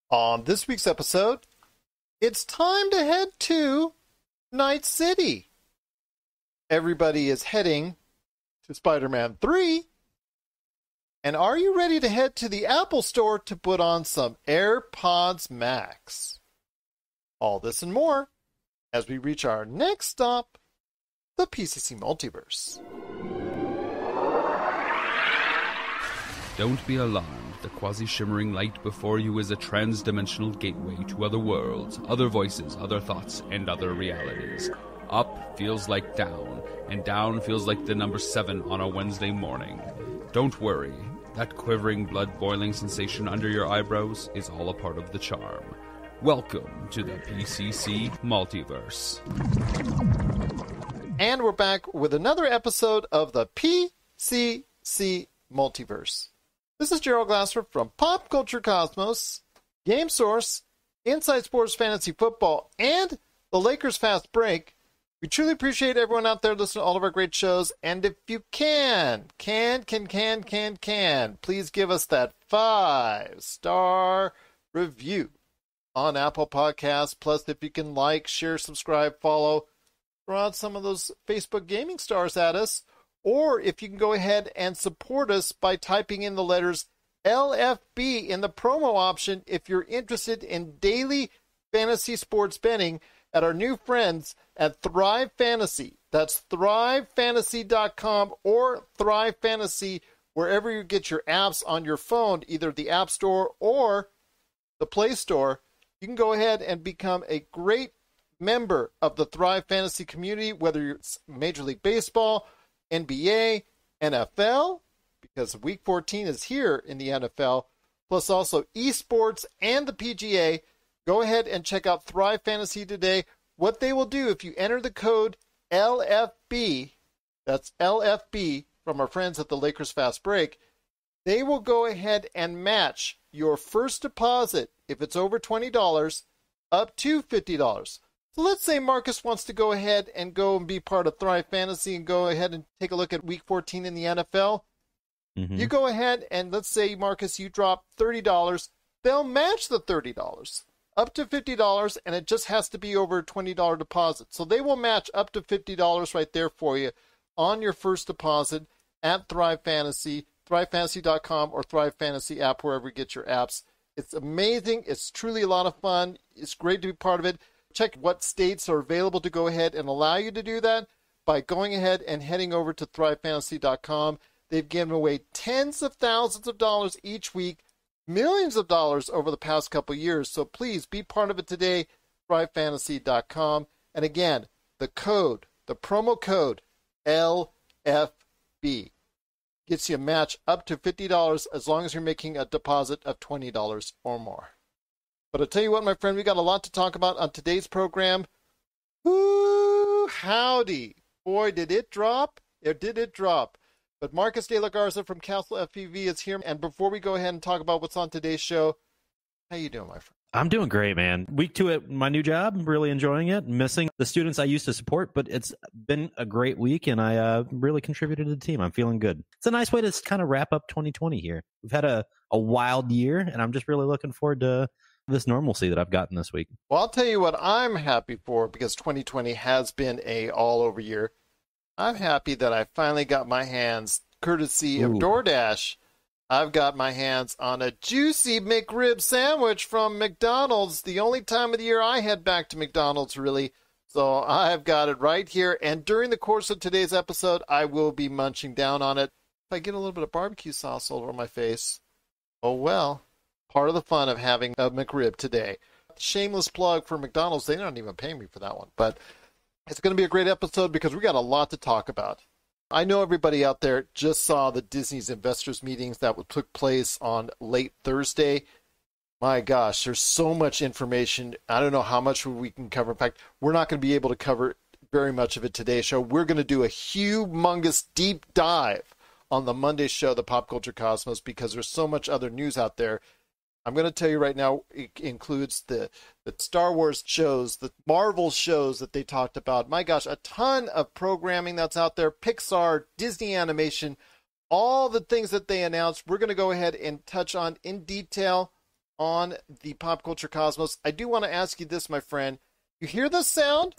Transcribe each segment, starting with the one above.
On this week's episode, it's time to head to Night City. Everybody is heading to Spider-Man 3. And are you ready to head to the Apple Store to put on some AirPods Max? All this and more as we reach our next stop, the PCC Multiverse. Don't be alarmed. The quasi-shimmering light before you is a trans-dimensional gateway to other worlds, other voices, other thoughts, and other realities. Up feels like down, and down feels like the number 7 on a Wednesday morning. Don't worry. That quivering, blood-boiling sensation under your eyebrows is all a part of the charm. Welcome to the PCC Multiverse. And we're back with another episode of the PCC Multiverse. This is Gerald Glasser from Pop Culture Cosmos, Game Source, Inside Sports Fantasy Football, and the Lakers Fast Break. We truly appreciate everyone out there listening to all of our great shows. And if you can, please give us that 5-star review on Apple Podcasts. Plus, if you can like, share, subscribe, follow, throw out some of those Facebook gaming stars at us. Or if you can go ahead and support us by typing in the letters LFB in the promo option if you're interested in daily fantasy sports betting at our new friends at ThriveFantasy. That's ThriveFantasy.com or ThriveFantasy wherever you get your apps on your phone, either the App Store or the Play Store. You can go ahead and become a great member of the Thrive Fantasy community, whether it's Major League Baseball, NBA, NFL, because Week 14 is here in the NFL, plus also esports and the PGA. Go ahead and check out Thrive Fantasy today. What they will do if you enter the code LFB, that's LFB from our friends at the Lakers Fast Break, they will go ahead and match your first deposit, if it's over $20, up to $50. So let's say Marcus wants to go ahead and go and be part of Thrive Fantasy and go ahead and take a look at Week 14 in the NFL. You go ahead and let's say, Marcus, you drop $30. They'll match the $30 up to $50, and it just has to be over a $20 deposit. So they will match up to $50 right there for you on your first deposit at Thrive Fantasy, ThriveFantasy.com or Thrive Fantasy app, wherever you get your apps. It's amazing. It's truly a lot of fun. It's great to be part of it. Check what states are available to go ahead and allow you to do that by going ahead and heading over to ThriveFantasy.com. They've given away tens of thousands of dollars each week, millions of dollars over the past couple of years. So please be part of it today, ThriveFantasy.com. And again, the promo code LFB gets you a match up to $50 as long as you're making a deposit of $20 or more. But I'll tell you what, my friend, we got a lot to talk about on today's program. Ooh, howdy. Boy, did it drop. Did it drop. But Marcus De La Garza from Castle FPV is here. And before we go ahead and talk about what's on today's show, how you doing, my friend? I'm doing great, man. Week 2 at my new job. I'm really enjoying it. Missing the students I used to support, but it's been a great week, and I really contributed to the team. I'm feeling good. It's a nice way to kind of wrap up 2020 here. We've had a wild year, and I'm just really looking forward to this normalcy that I've gotten this week. Well, I'll tell you what I'm happy for, because 2020 has been a all-over year. I'm happy that I finally got my hands, courtesy of DoorDash, I've got my hands on a juicy McRib sandwich from McDonald's. The only time of the year I head back to McDonald's, really. So I've got it right here. And during the course of today's episode, I will be munching down on it. If I get a little bit of barbecue sauce all over my face, oh well. Part of the fun of having a McRib today. Shameless plug for McDonald's. They don't even pay me for that one. But it's going to be a great episode because we got a lot to talk about. I know everybody out there just saw the Disney's investors meetings that took place on late Thursday. My gosh, there's so much information. I don't know how much we can cover. In fact, we're not going to be able to cover very much of it today's show. We're going to do a humongous deep dive on the Monday show, the Pop Culture Cosmos, because there's so much other news out there. I'm going to tell you right now, it includes the Star Wars shows, the Marvel shows that they talked about. My gosh, a ton of programming that's out there. Pixar, Disney animation, all the things that they announced. We're going to go ahead and touch on in detail on the Pop Culture Cosmos. I do want to ask you this, my friend. You hear the sound?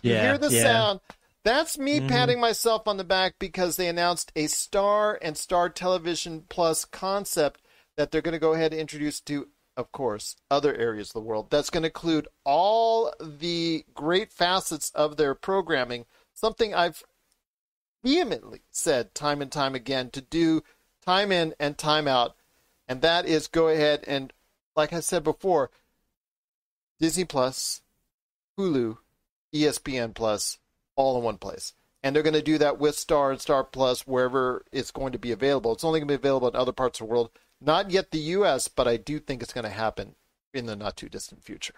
You hear the sound? That's me patting myself on the back because they announced a Star and Star Television Plus concept that they're going to go ahead and introduce to, of course, other areas of the world. That's going to include all the great facets of their programming, something I've vehemently said time and time again to do time in and time out, and that is go ahead and, like I said before, Disney Plus, Hulu, ESPN Plus, all in one place. And they're going to do that with Star and Star Plus wherever it's going to be available. It's only going to be available in other parts of the world. Not yet the U.S., but I do think it's going to happen in the not-too-distant future.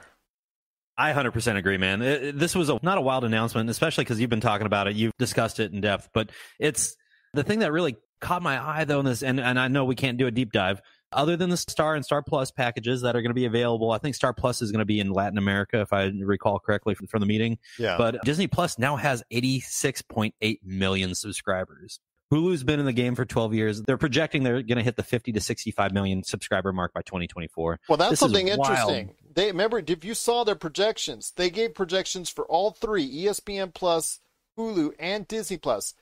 I 100% agree, man. This was not a wild announcement, especially because you've been talking about it. You've discussed it in depth. But it's the thing that really caught my eye, though, in this, and I know we can't do a deep dive, other than the Star and Star Plus packages that are going to be available. I think Star Plus is going to be in Latin America, if I recall correctly from the meeting. Yeah. But Disney Plus now has 86.8 million subscribers. Hulu's been in the game for 12 years. They're projecting they're going to hit the 50 to 65 million subscriber mark by 2024. Well, that's something interesting. They remember, if you saw their projections, they gave projections for all three, ESPN Plus, Hulu, and Disney Plus.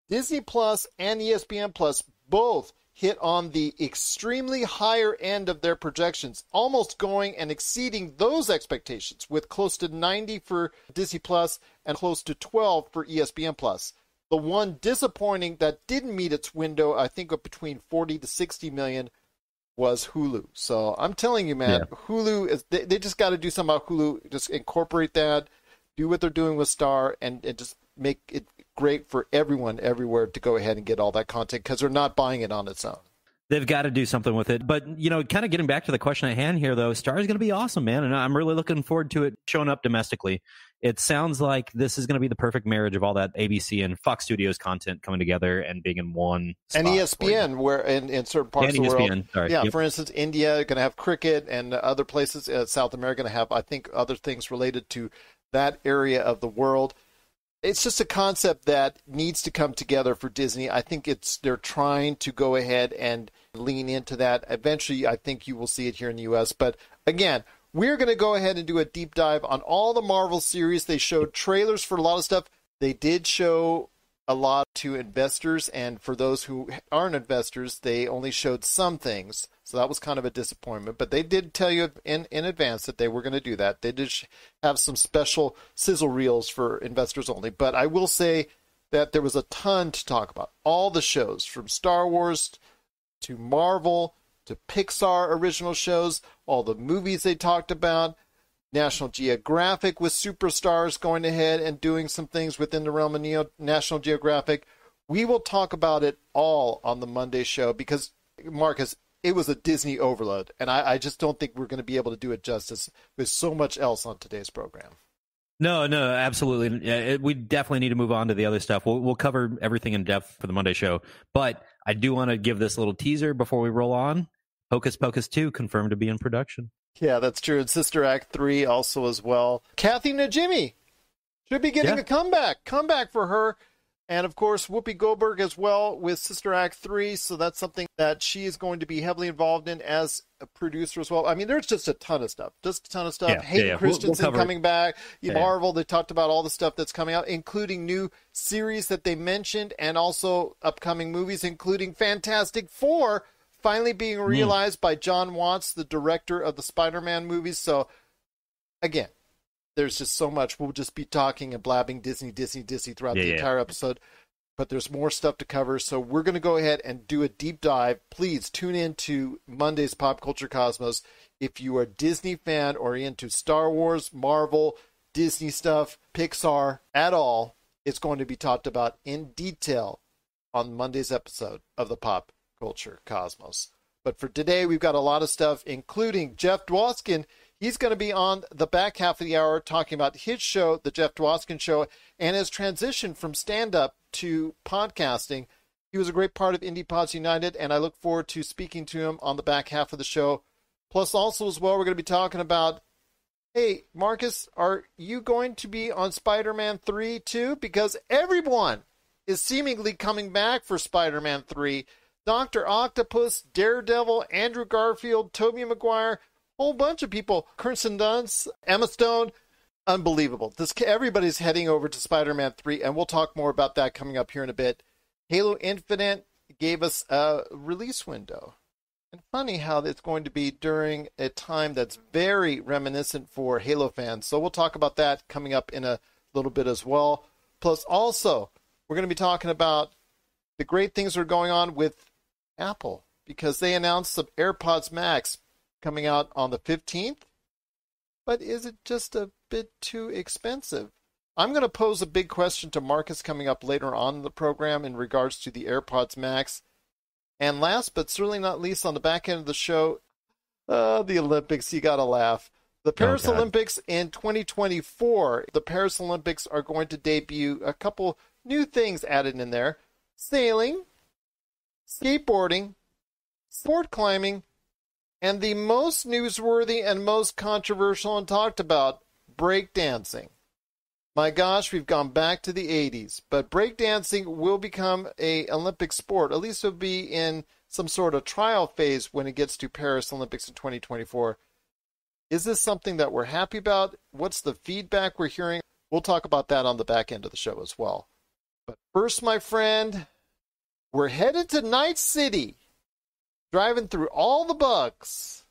Disney Plus and ESPN Plus both hit on the extremely higher end of their projections, almost going and exceeding those expectations, with close to 90 for Disney Plus and close to 12 for ESPN Plus. The one disappointing that didn't meet its window, I think of between 40 to 60 million, was Hulu. So I'm telling you, man, Hulu is they just got to do something about Hulu. Just incorporate that, do what they're doing with Star, and just make it great for everyone everywhere to go ahead and get all that content because they're not buying it on its own. They've got to do something with it. But, kind of getting back to the question at hand here, though, Star is going to be awesome, man. And I'm really looking forward to it showing up domestically. It sounds like this is going to be the perfect marriage of all that ABC and Fox Studios content coming together and being in one spot. And ESPN, where in certain parts of the world. Sorry. Yeah, for instance, India are going to have cricket, and other places, South America, going to have, I think, other things related to that area of the world. It's just a concept that needs to come together for Disney. I think they're trying to go ahead and lean into that. Eventually, I think you will see it here in the U.S. But again, we're going to go ahead and do a deep dive on all the Marvel series. They showed trailers for a lot of stuff. They did show a lot to investors, and for those who aren't investors, they only showed some things. So that was kind of a disappointment. But they did tell you in advance that they were going to do that. They did have some special sizzle reels for investors only. But I will say that there was a ton to talk about. All the shows, from Star Wars to Marvel to Pixar original shows, all the movies they talked about, National Geographic with superstars going ahead and doing some things within the realm of National Geographic. We will talk about it all on the Monday show because, Marcus, it was a Disney overload, and I just don't think we're going to be able to do it justice with so much else on today's program. No, absolutely. Yeah, we definitely need to move on to the other stuff. We'll cover everything in depth for the Monday show, but I do want to give this little teaser before we roll on. Hocus Pocus 2 confirmed to be in production. Yeah, that's true. And Sister Act 3 also as well. Kathy Najimy should be getting a comeback for her. And, of course, Whoopi Goldberg as well with Sister Act 3. So that's something that she is going to be heavily involved in as a producer as well. I mean, there's just a ton of stuff. Hayden Christensen coming back. Marvel, they talked about all the stuff that's coming out, including new series that they mentioned and also upcoming movies, including Fantastic Four, finally being realized by John Watts, the director of the Spider-Man movies. So, again, there's just so much. We'll just be talking and blabbing Disney throughout the entire episode. But there's more stuff to cover. So we're going to go ahead and do a deep dive. Please tune in to Monday's Pop Culture Cosmos. If you are a Disney fan or into Star Wars, Marvel, Disney stuff, Pixar at all, it's going to be talked about in detail on Monday's episode of the Pop Culture Cosmos. But for today, we've got a lot of stuff, including Jeff Dwoskin. He's going to be on the back half of the hour talking about his show, The Jeff Dwoskin Show, and his transition from stand-up to podcasting. He was a great part of Indie Pods United, and I look forward to speaking to him on the back half of the show. Plus, also as well, we're going to be talking about, hey, Marcus, are you going to be on Spider-Man 3 too? Because everyone is seemingly coming back for Spider-Man 3. Dr. Octopus, Daredevil, Andrew Garfield, Tobey Maguire, whole bunch of people. Kirsten Dunst, Emma Stone. Unbelievable. Everybody's heading over to Spider-Man 3, and we'll talk more about that coming up here in a bit. Halo Infinite gave us a release window. And funny how it's going to be during a time that's very reminiscent for Halo fans. So we'll talk about that coming up in a little bit as well. Plus, also, we're going to be talking about the great things that are going on with Apple, because they announced some AirPods Max coming out on the 15th. But is it just a bit too expensive? I'm going to pose a big question to Marcus coming up later on in the program in regards to the AirPods Max. And last but certainly not least, on the back end of the show, the Olympics, you got to laugh. The Paris Olympics in 2024, the Paris Olympics are going to debut a couple new things added in there. Sailing, skateboarding, sport climbing, and the most newsworthy and most controversial and talked about, breakdancing. My gosh, we've gone back to the 80s, but breakdancing will become an Olympic sport. At least it'll be in some sort of trial phase when it gets to Paris Olympics in 2024. Is this something that we're happy about? What's the feedback we're hearing? We'll talk about that on the back end of the show as well. But first, my friend, we're headed to Night City, driving through all the bugs.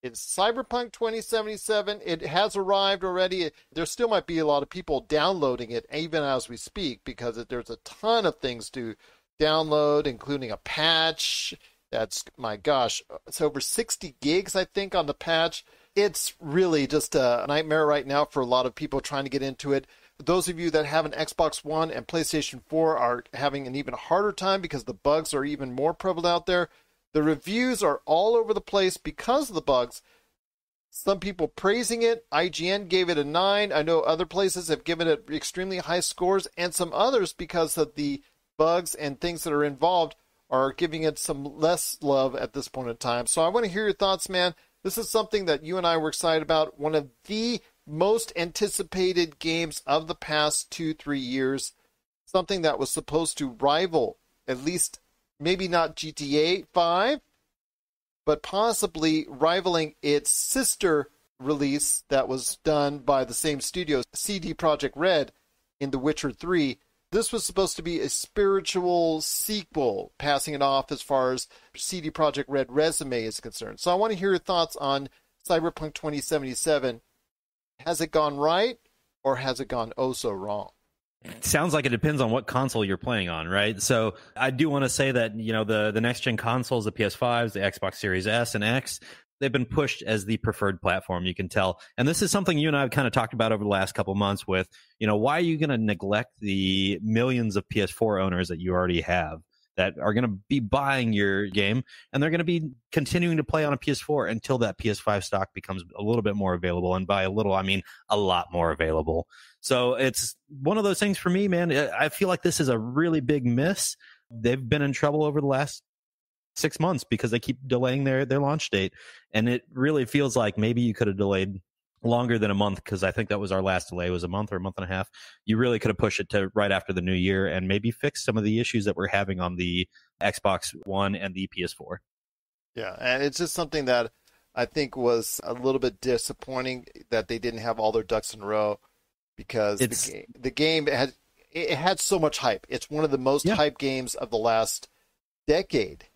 It's Cyberpunk 2077. It has arrived already. There still might be a lot of people downloading it even as we speak, because there's a ton of things to download, including a patch. That's, my gosh, it's over 60 gigs, I think, on the patch. It's really just a nightmare right now for a lot of people trying to get into it. Those of you that have an Xbox One and PlayStation 4 are having an even harder time because the bugs are even more prevalent out there. The reviews are all over the place because of the bugs. Some people praising it. IGN gave it a 9. I know other places have given it extremely high scores, and some others, because of the bugs and things that are involved, are giving it some less love at this point in time. So I want to hear your thoughts, man. This is something that you and I were excited about. One of the most anticipated games of the past 2-3 years. Something that was supposed to rival, at least maybe not GTA 5, but possibly rivaling its sister release that was done by the same studio, CD Projekt Red, in The Witcher 3. This was supposed to be a spiritual sequel, passing it off as far as CD Projekt Red resume is concerned. So I want to hear your thoughts on Cyberpunk 2077. Has it gone right, or has it gone oh so wrong? Sounds like it depends on what console you're playing on, right? So I do want to say that, you know, the next-gen consoles, the PS5s, the Xbox Series S and X, they've been pushed as the preferred platform, you can tell. And this is something you and I have kind of talked about over the last couple of months with, you know, why are you going to neglect the millions of PS4 owners that you already have that are going to be buying your game, and they're going to be continuing to play on a PS4 until that PS5 stock becomes a little bit more available. And by a little, I mean a lot more available. So it's one of those things for me, man. I feel like this is a really big miss. They've been in trouble over the last 6 months because they keep delaying their launch date. And it really feels like maybe you could have delayed longer than a month, because I think that was our last delay, was a month or a month and a half. You really could have pushed it to right after the new year and maybe fix some of the issues that we're having on the Xbox One and the PS4. Yeah, and it's just something that I think was a little bit disappointing that they didn't have all their ducks in a row, because the game had so much hype. It's one of the most hyped games of the last decade.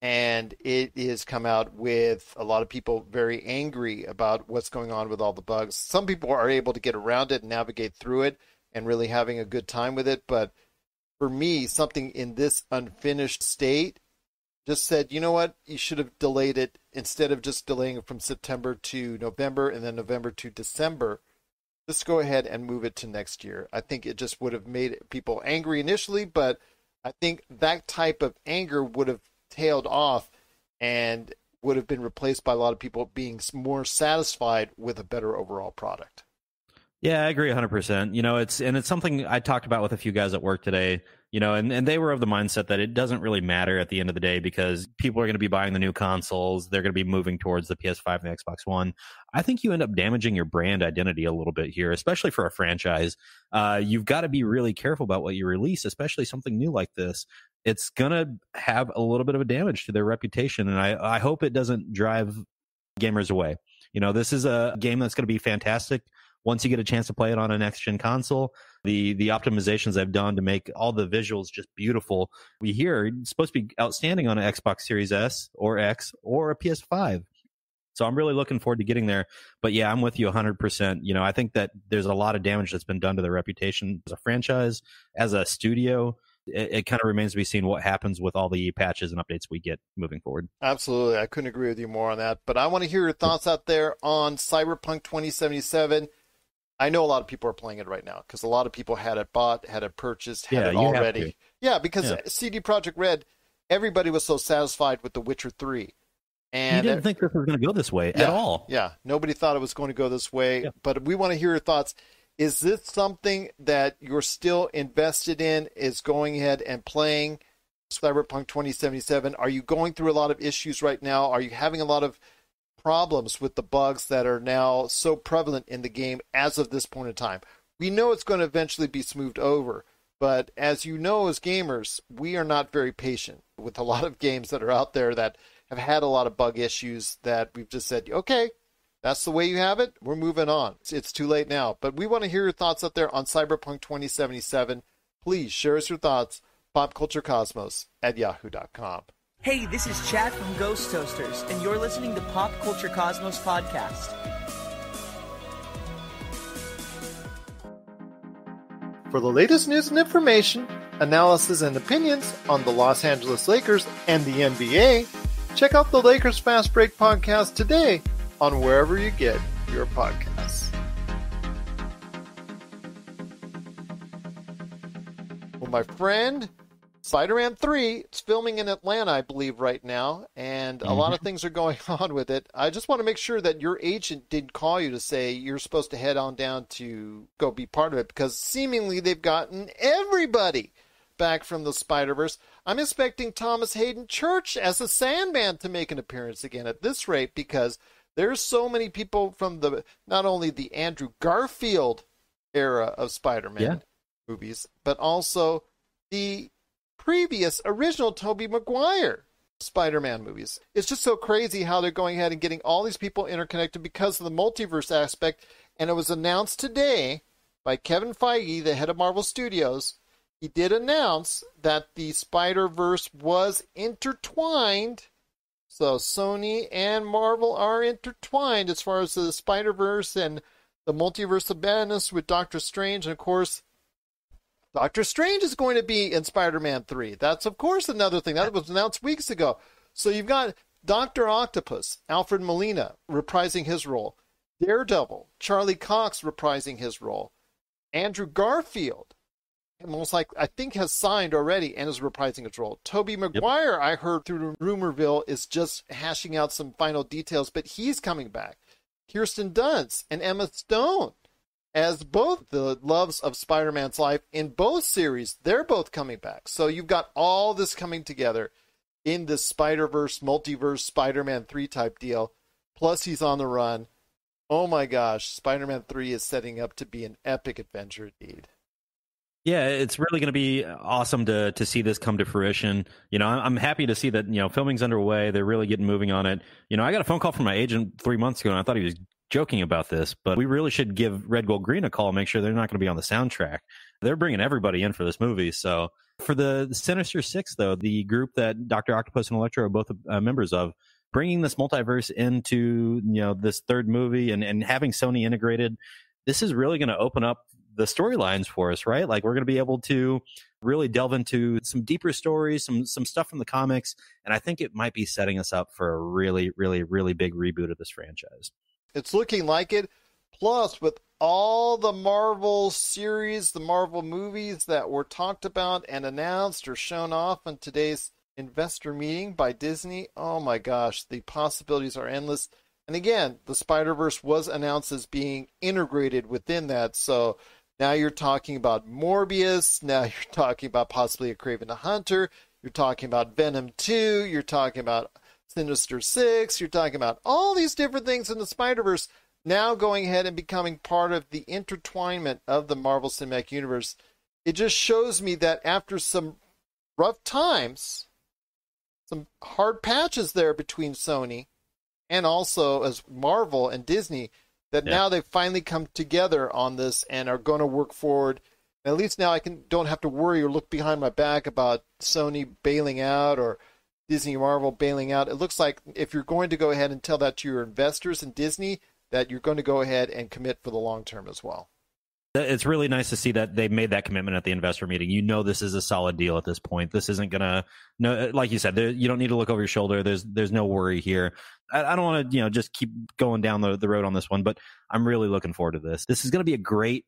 And it has come out with a lot of people very angry about what's going on with all the bugs. Some people are able to get around it and navigate through it and really having a good time with it. But for me, something in this unfinished state just said, you know what, you should have delayed it instead of just delaying it from September to November and then November to December. Just go ahead and move it to next year. I think it just would have made people angry initially, but I think that type of anger would have tailed off and would have been replaced by a lot of people being more satisfied with a better overall product. Yeah, I agree 100%. You know, it's something I talked about with a few guys at work today. And they were of the mindset that it doesn't really matter at the end of the day because people are going to be buying the new consoles. They're going to be moving towards the PS5 and the Xbox One. I think you end up damaging your brand identity a little bit here, especially for a franchise. You've got to be really careful about what you release, especially something new like this. It's going to have a little bit of a damage to their reputation, and I hope it doesn't drive gamers away. This is a game that's going to be fantastic once you get a chance to play it on a next-gen console. The optimizations they've done to make all the visuals just beautiful. We hear it's supposed to be outstanding on an Xbox Series S or X or a PS5. So I'm really looking forward to getting there. But yeah, I'm with you 100%. I think that there's a lot of damage that's been done to their reputation as a franchise, as a studio. It kind of remains to be seen what happens with all the patches and updates we get moving forward. Absolutely. I couldn't agree with you more on that. But I want to hear your thoughts out there on Cyberpunk 2077. I know a lot of people are playing it right now because a lot of people had it bought, had it purchased, had it already. Yeah, because CD Projekt Red, everybody was so satisfied with The Witcher 3. And you didn't think this was going to go this way at all. Yeah, nobody thought it was going to go this way. Yeah. But we want to hear your thoughts. Is this something that you're still invested in, is going ahead and playing Cyberpunk 2077? Are you going through a lot of issues right now? Are you having a lot of problems with the bugs that are now so prevalent in the game as of this point in time? We know it's going to eventually be smoothed over, but as you know, as gamers, we are not very patient with a lot of games that are out there that have had a lot of bug issues that we've just said, okay, that's the way you have it, we're moving on. It's too late now. But we want to hear your thoughts out there on Cyberpunk 2077. Please share us your thoughts, popculturecosmos@yahoo.com. Hey, this is Chad from Ghost Toasters, and you're listening to Pop Culture Cosmos Podcast. For the latest news and information, analysis and opinions on the Los Angeles Lakers and the NBA, check out the Lakers Fast Break podcast today on wherever you get your podcasts. Well, my friend, Spider-Man 3, it's filming in Atlanta, I believe, right now, and a lot of things are going on with it. I just want to make sure that your agent did call you to say you're supposed to head on down to go be part of it, because seemingly they've gotten everybody back from the Spider-Verse. I'm expecting Thomas Hayden Church as a Sandman to make an appearance again at this rate, because there's so many people from not only the Andrew Garfield era of Spider-Man movies, but also the previous original Tobey Maguire Spider-Man movies. It's just so crazy how they're going ahead and getting all these people interconnected because of the multiverse aspect. And it was announced today by Kevin Feige, the head of Marvel Studios. He did announce that the Spider-Verse was intertwined. So Sony and Marvel are intertwined as far as the Spider-Verse and the Multiverse of Madness with Doctor Strange. And of course, Doctor Strange is going to be in Spider-Man 3. That's, of course, another thing. That was announced weeks ago. So you've got Dr. Octopus, Alfred Molina, reprising his role. Daredevil, Charlie Cox reprising his role. Andrew Garfield, most likely, I think, has signed already and is reprising his role. Tobey Maguire, I heard through Rumorville, is just hashing out some final details, but he's coming back. Kirsten Dunst and Emma Stone as both the loves of Spider-Man's life in both series. They're both coming back. So you've got all this coming together in this Spider-Verse, multiverse, Spider-Man 3 type deal. Plus he's on the run. Oh my gosh, Spider-Man 3 is setting up to be an epic adventure indeed. Yeah, it's really going to be awesome to see this come to fruition. I'm happy to see that, filming's underway. They're really getting moving on it. I got a phone call from my agent 3 months ago, and I thought he was joking about this, but we really should give Red Gold Green a call and make sure they're not going to be on the soundtrack. They're bringing everybody in for this movie. So for the Sinister Six, though, the group that Dr. Octopus and Electro are both members of, bringing this multiverse into, this third movie and having Sony integrated, this is really going to open up the storylines for us, right? Like, we're going to be able to really delve into some deeper stories, some stuff from the comics, and I think it might be setting us up for a really, really, really big reboot of this franchise. It's looking like it. Plus, with all the Marvel series, the Marvel movies that were talked about and announced or shown off in today's investor meeting by Disney, oh my gosh, the possibilities are endless. And again, the Spider-Verse was announced as being integrated within that, so Now you're talking about Morbius. Now you're talking about possibly a Kraven the Hunter. You're talking about Venom 2. You're talking about Sinister Six. You're talking about all these different things in the Spider-Verse now going ahead and becoming part of the intertwinement of the Marvel Cinematic Universe. It just shows me that after some rough times, some hard patches there between Sony and also as Marvel and Disney, that now they've finally come together on this and are going to work forward. And at least now I don't have to worry or look behind my back about Sony bailing out or Disney or Marvel bailing out. It looks like if you're going to go ahead and tell that to your investors in Disney, that you're going to go ahead and commit for the long term as well. It's really nice to see that they made that commitment at the investor meeting. You know, this is a solid deal at this point. This isn't gonna, no, like you said, you don't need to look over your shoulder. There's no worry here. I don't want to, just keep going down the road on this one, but I'm really looking forward to this. This is going to be a great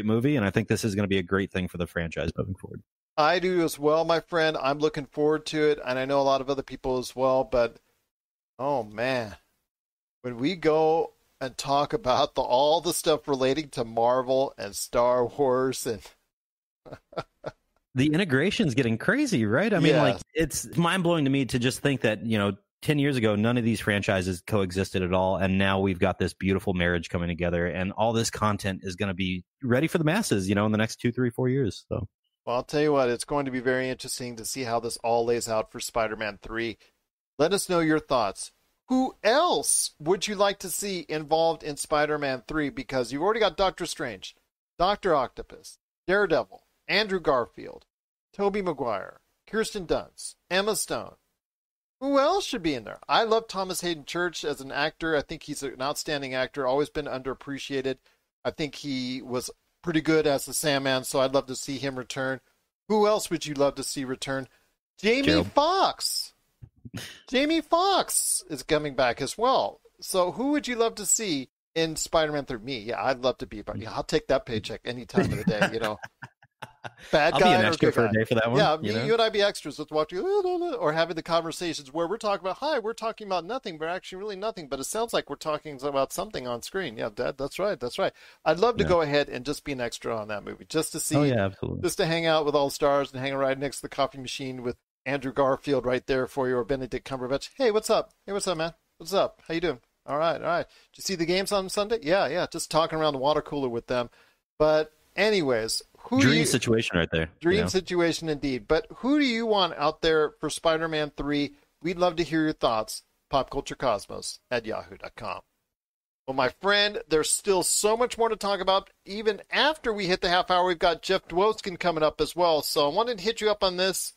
movie, and I think this is going to be a great thing for the franchise moving forward. I do as well, my friend. I'm looking forward to it, and I know a lot of other people as well. But oh man, when we go and talk about all the stuff relating to Marvel and Star Wars and the integration's getting crazy, right? I mean, like, it's mind-blowing to me to just think that, 10 years ago, none of these franchises coexisted at all, and now we've got this beautiful marriage coming together, and all this content is going to be ready for the masses, in the next 2, 3, 4 years. So, well, I'll tell you what, it's going to be very interesting to see how this all lays out for Spider-Man 3. Let us know your thoughts. Who else would you like to see involved in Spider-Man 3? Because you've already got Doctor Strange, Dr. Octopus, Daredevil, Andrew Garfield, Tobey Maguire, Kirsten Dunst, Emma Stone. Who else should be in there? I love Thomas Hayden Church as an actor. I think he's an outstanding actor, always been underappreciated. I think he was pretty good as the Sandman, so I'd love to see him return. Who else would you love to see return? Jamie Foxx. Jamie Foxx is coming back as well. So who would you love to see in Spider-Man 3? Me, yeah, I'd love to be. But I'll take that paycheck any time of the day. Bad guy, I'll be an extra or good for guy. a day for that one. Yeah, you and I be extras. Let's watch you or having the conversations where we're talking about we're talking about nothing, but actually really nothing. But it sounds like we're talking about something on screen. Yeah, Dad, that's right. I'd love to go ahead and just be an extra on that movie, just to see, absolutely, just to hang out with all the stars and hang right next to the coffee machine with Andrew Garfield right there for you, or Benedict Cumberbatch. Hey, what's up? Hey, what's up, man? What's up? How you doing? All right. Did you see the games on Sunday? Yeah. Just talking around the water cooler with them. But anyways, situation right there. Dream situation indeed. But who do you want out there for Spider-Man 3? We'd love to hear your thoughts. popculturecosmos@yahoo.com. Well, my friend, there's still so much more to talk about. Even after we hit the half hour, we've got Jeff Dwoskin coming up as well. So I wanted to hit you up on this.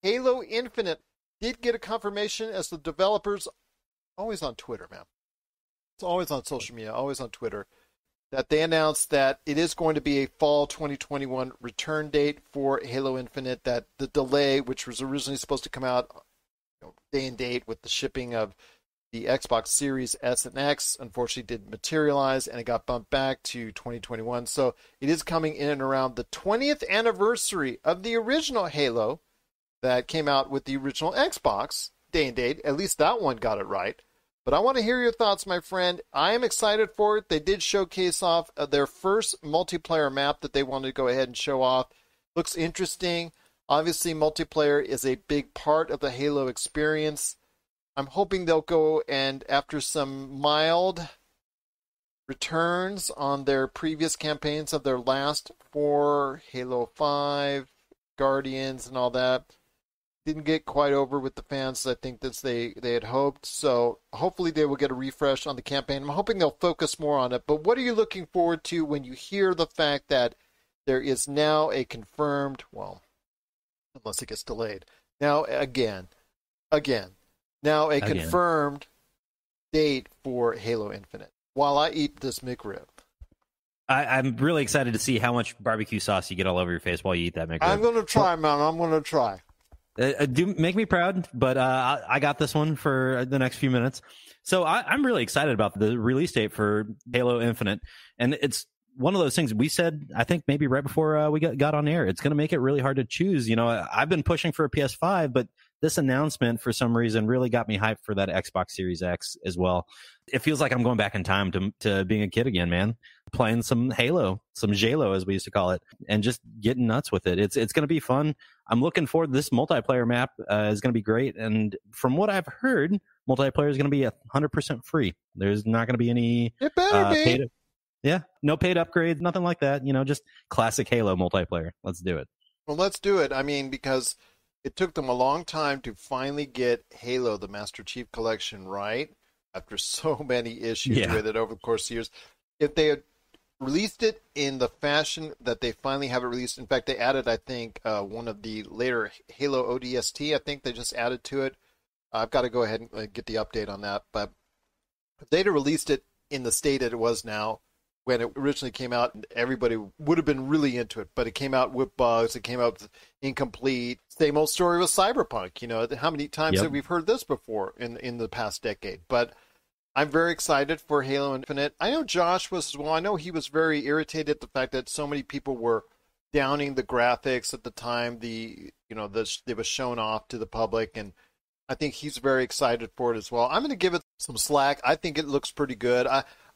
Halo Infinite did get a confirmation as the developers, always on Twitter, man. It's always on social media, always on Twitter, that they announced that it is going to be a fall 2021 return date for Halo Infinite, that the delay, which was originally supposed to come out day and date with the shipping of the Xbox Series S and X, unfortunately didn't materialize, and it got bumped back to 2021. So it is coming in and around the 20th anniversary of the original Halo that came out with the original Xbox, day and date. At least that one got it right. But I want to hear your thoughts, my friend. I am excited for it. They did showcase off their first multiplayer map that they wanted to go ahead and show off. Looks interesting. Obviously, multiplayer is a big part of the Halo experience. I'm hoping they'll go and, after some mild returns on their previous campaigns of their last 4, Halo 5, Guardians, and all that, didn't get quite over with the fans, I think, that they had hoped. So hopefully they will get a refresh on the campaign. I'm hoping they'll focus more on it. But what are you looking forward to when you hear the fact that there is now a confirmed, well, unless it gets delayed, now confirmed date for Halo Infinite while I eat this McRib? I'm really excited to see how much barbecue sauce you get all over your face while you eat that McRib. I'm going to try, man. I'm going to try. Do make me proud, but I got this one for the next few minutes. So I'm really excited about the release date for Halo Infinite. And it's one of those things we said, I think maybe right before we got on air, it's going to make it really hard to choose. I've been pushing for a PS5, but this announcement for some reason really got me hyped for that Xbox Series X as well. It feels like I'm going back in time to being a kid again, man. playing some Halo, some JLo as we used to call it, and just getting nuts with it. It's going to be fun. I'm looking forward. This multiplayer map is going to be great. And from what I've heard, multiplayer is going to be 100% free. There's not going to be any It better be. No paid upgrades, nothing like that. Just classic Halo multiplayer. Let's do it. Well, let's do it. I mean, because it took them a long time to finally get Halo, the Master Chief Collection, right, after so many issues with it over the course of years. If they had released it in the fashion that they finally have it released, in fact, they added, I think, one of the later Halo ODST, I think they just added to it. I've got to go ahead and get the update on that. But if they'd have released it in the state that it was now, when it originally came out, everybody would have been really into it. But it came out with bugs. It came out incomplete. Same old story with Cyberpunk. How many times have we heard this before in the past decade? But I'm very excited for Halo Infinite. I know Josh was as well. I know he was very irritated at the fact that so many people were downing the graphics at the time it was shown off to the public, and I think he's very excited for it as well. I'm going to give it some slack. I think it looks pretty good.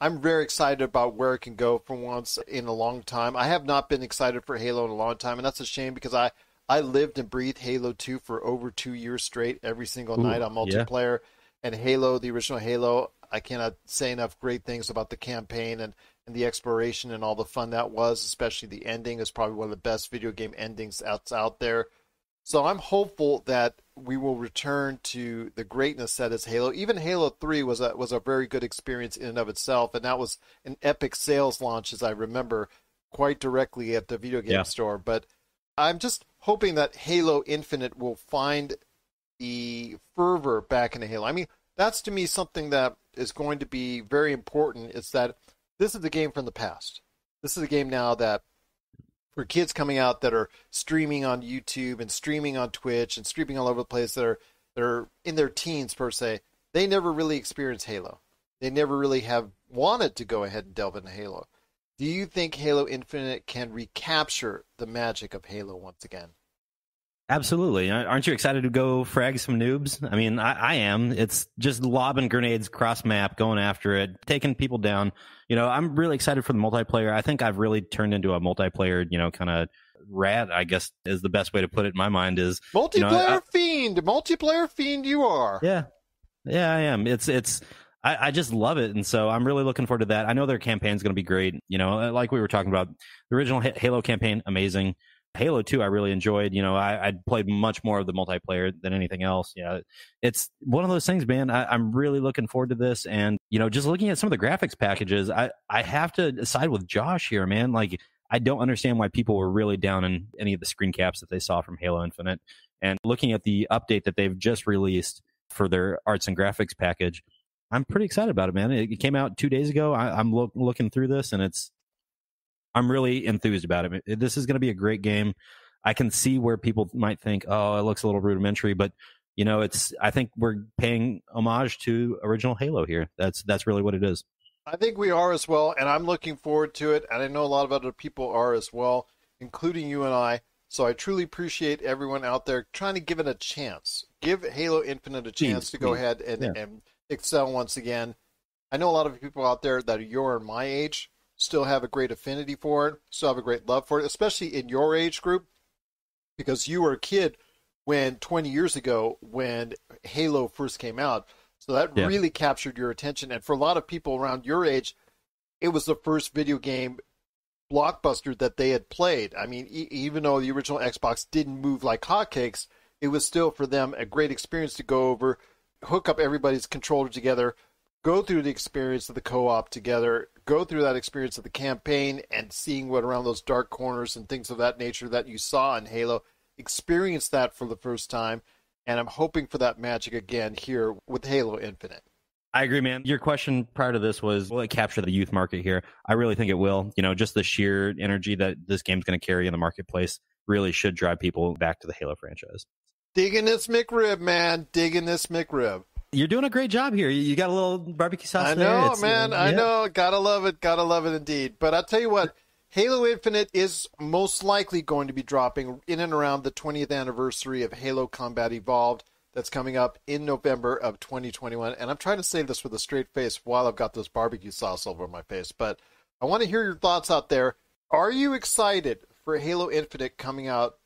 I'm very excited about where it can go for once in a long time. I have not been excited for Halo in a long time, and that's a shame because I lived and breathed Halo 2 for over 2 years straight every single night on multiplayer. And Halo, the original Halo, I cannot say enough great things about the campaign and the exploration and all the fun that was, especially the ending is probably one of the best video game endings out there. So I'm hopeful that we will return to the greatness that is Halo. Even Halo 3 was a very good experience in and of itself, and that was an epic sales launch, as I remember, quite directly at the video game store. But I'm just hoping that Halo Infinite will find the fervor back into Halo. I mean, that's to me something that is going to be very important, is that this is the game from the past. This is a game now that for kids coming out that are streaming on YouTube and streaming on Twitch and streaming all over the place that are in their teens per se, they never really experienced Halo. They never really have wanted to go ahead and delve into Halo. Do you think Halo Infinite can recapture the magic of Halo once again? Absolutely. Aren't you excited to go frag some noobs? I mean, I am. It's just lobbing grenades cross map, going after it, taking people down. I'm really excited for the multiplayer. I think I've really turned into a multiplayer, kind of rat, I guess is the best way to put it in my mind is. Multiplayer fiend. Multiplayer fiend you are. Yeah. Yeah, I am. I just love it. And so I'm really looking forward to that. I know their campaign's going to be great. Like we were talking about, the original Halo campaign, amazing. Halo 2, I really enjoyed. I played much more of the multiplayer than anything else. It's one of those things, man. I'm really looking forward to this. And, just looking at some of the graphics packages, I have to side with Josh here, man. Like, I don't understand why people were really down in any of the screen caps that they saw from Halo Infinite. And looking at the update that they've just released for their arts and graphics package, I'm pretty excited about it, man. It came out 2 days ago. I'm looking through this, and I'm really enthused about it. This is going to be a great game. I can see where people might think, oh, it looks a little rudimentary, but I think we're paying homage to original Halo here. That's really what it is. I think we are as well, and I'm looking forward to it, and I know a lot of other people are as well, including you and I. So I truly appreciate everyone out there trying to give it a chance. Give Halo Infinite a chance to go ahead and excel once again. I know a lot of people out there that are your and my age still have a great affinity for it, still have a great love for it, especially in your age group, because you were a kid 20 years ago when Halo first came out. So that really captured your attention. And for a lot of people around your age, it was the first video game blockbuster that they had played. I mean, even though the original Xbox didn't move like hotcakes, it was still for them a great experience to go over, hook up everybody's controller together, go through the experience of the co-op together, go through that experience of the campaign and seeing what around those dark corners and things of that nature that you saw in Halo, experience that for the first time. And I'm hoping for that magic again here with Halo Infinite. I agree, man. Your question prior to this was, will it capture the youth market here? I really think it will. Just the sheer energy that this game's going to carry in the marketplace really should drive people back to the Halo franchise. Digging this McRib, man. Digging this McRib. You're doing a great job here. You got a little barbecue sauce I there. know, man. I know. Gotta love it. Gotta love it indeed. But I'll tell you what, Halo Infinite is most likely going to be dropping in and around the 20th anniversary of Halo Combat Evolved. That's coming up in November of 2021. And I'm trying to say this with a straight face while I've got this barbecue sauce over my face. But I want to hear your thoughts out there. Are you excited for Halo Infinite coming out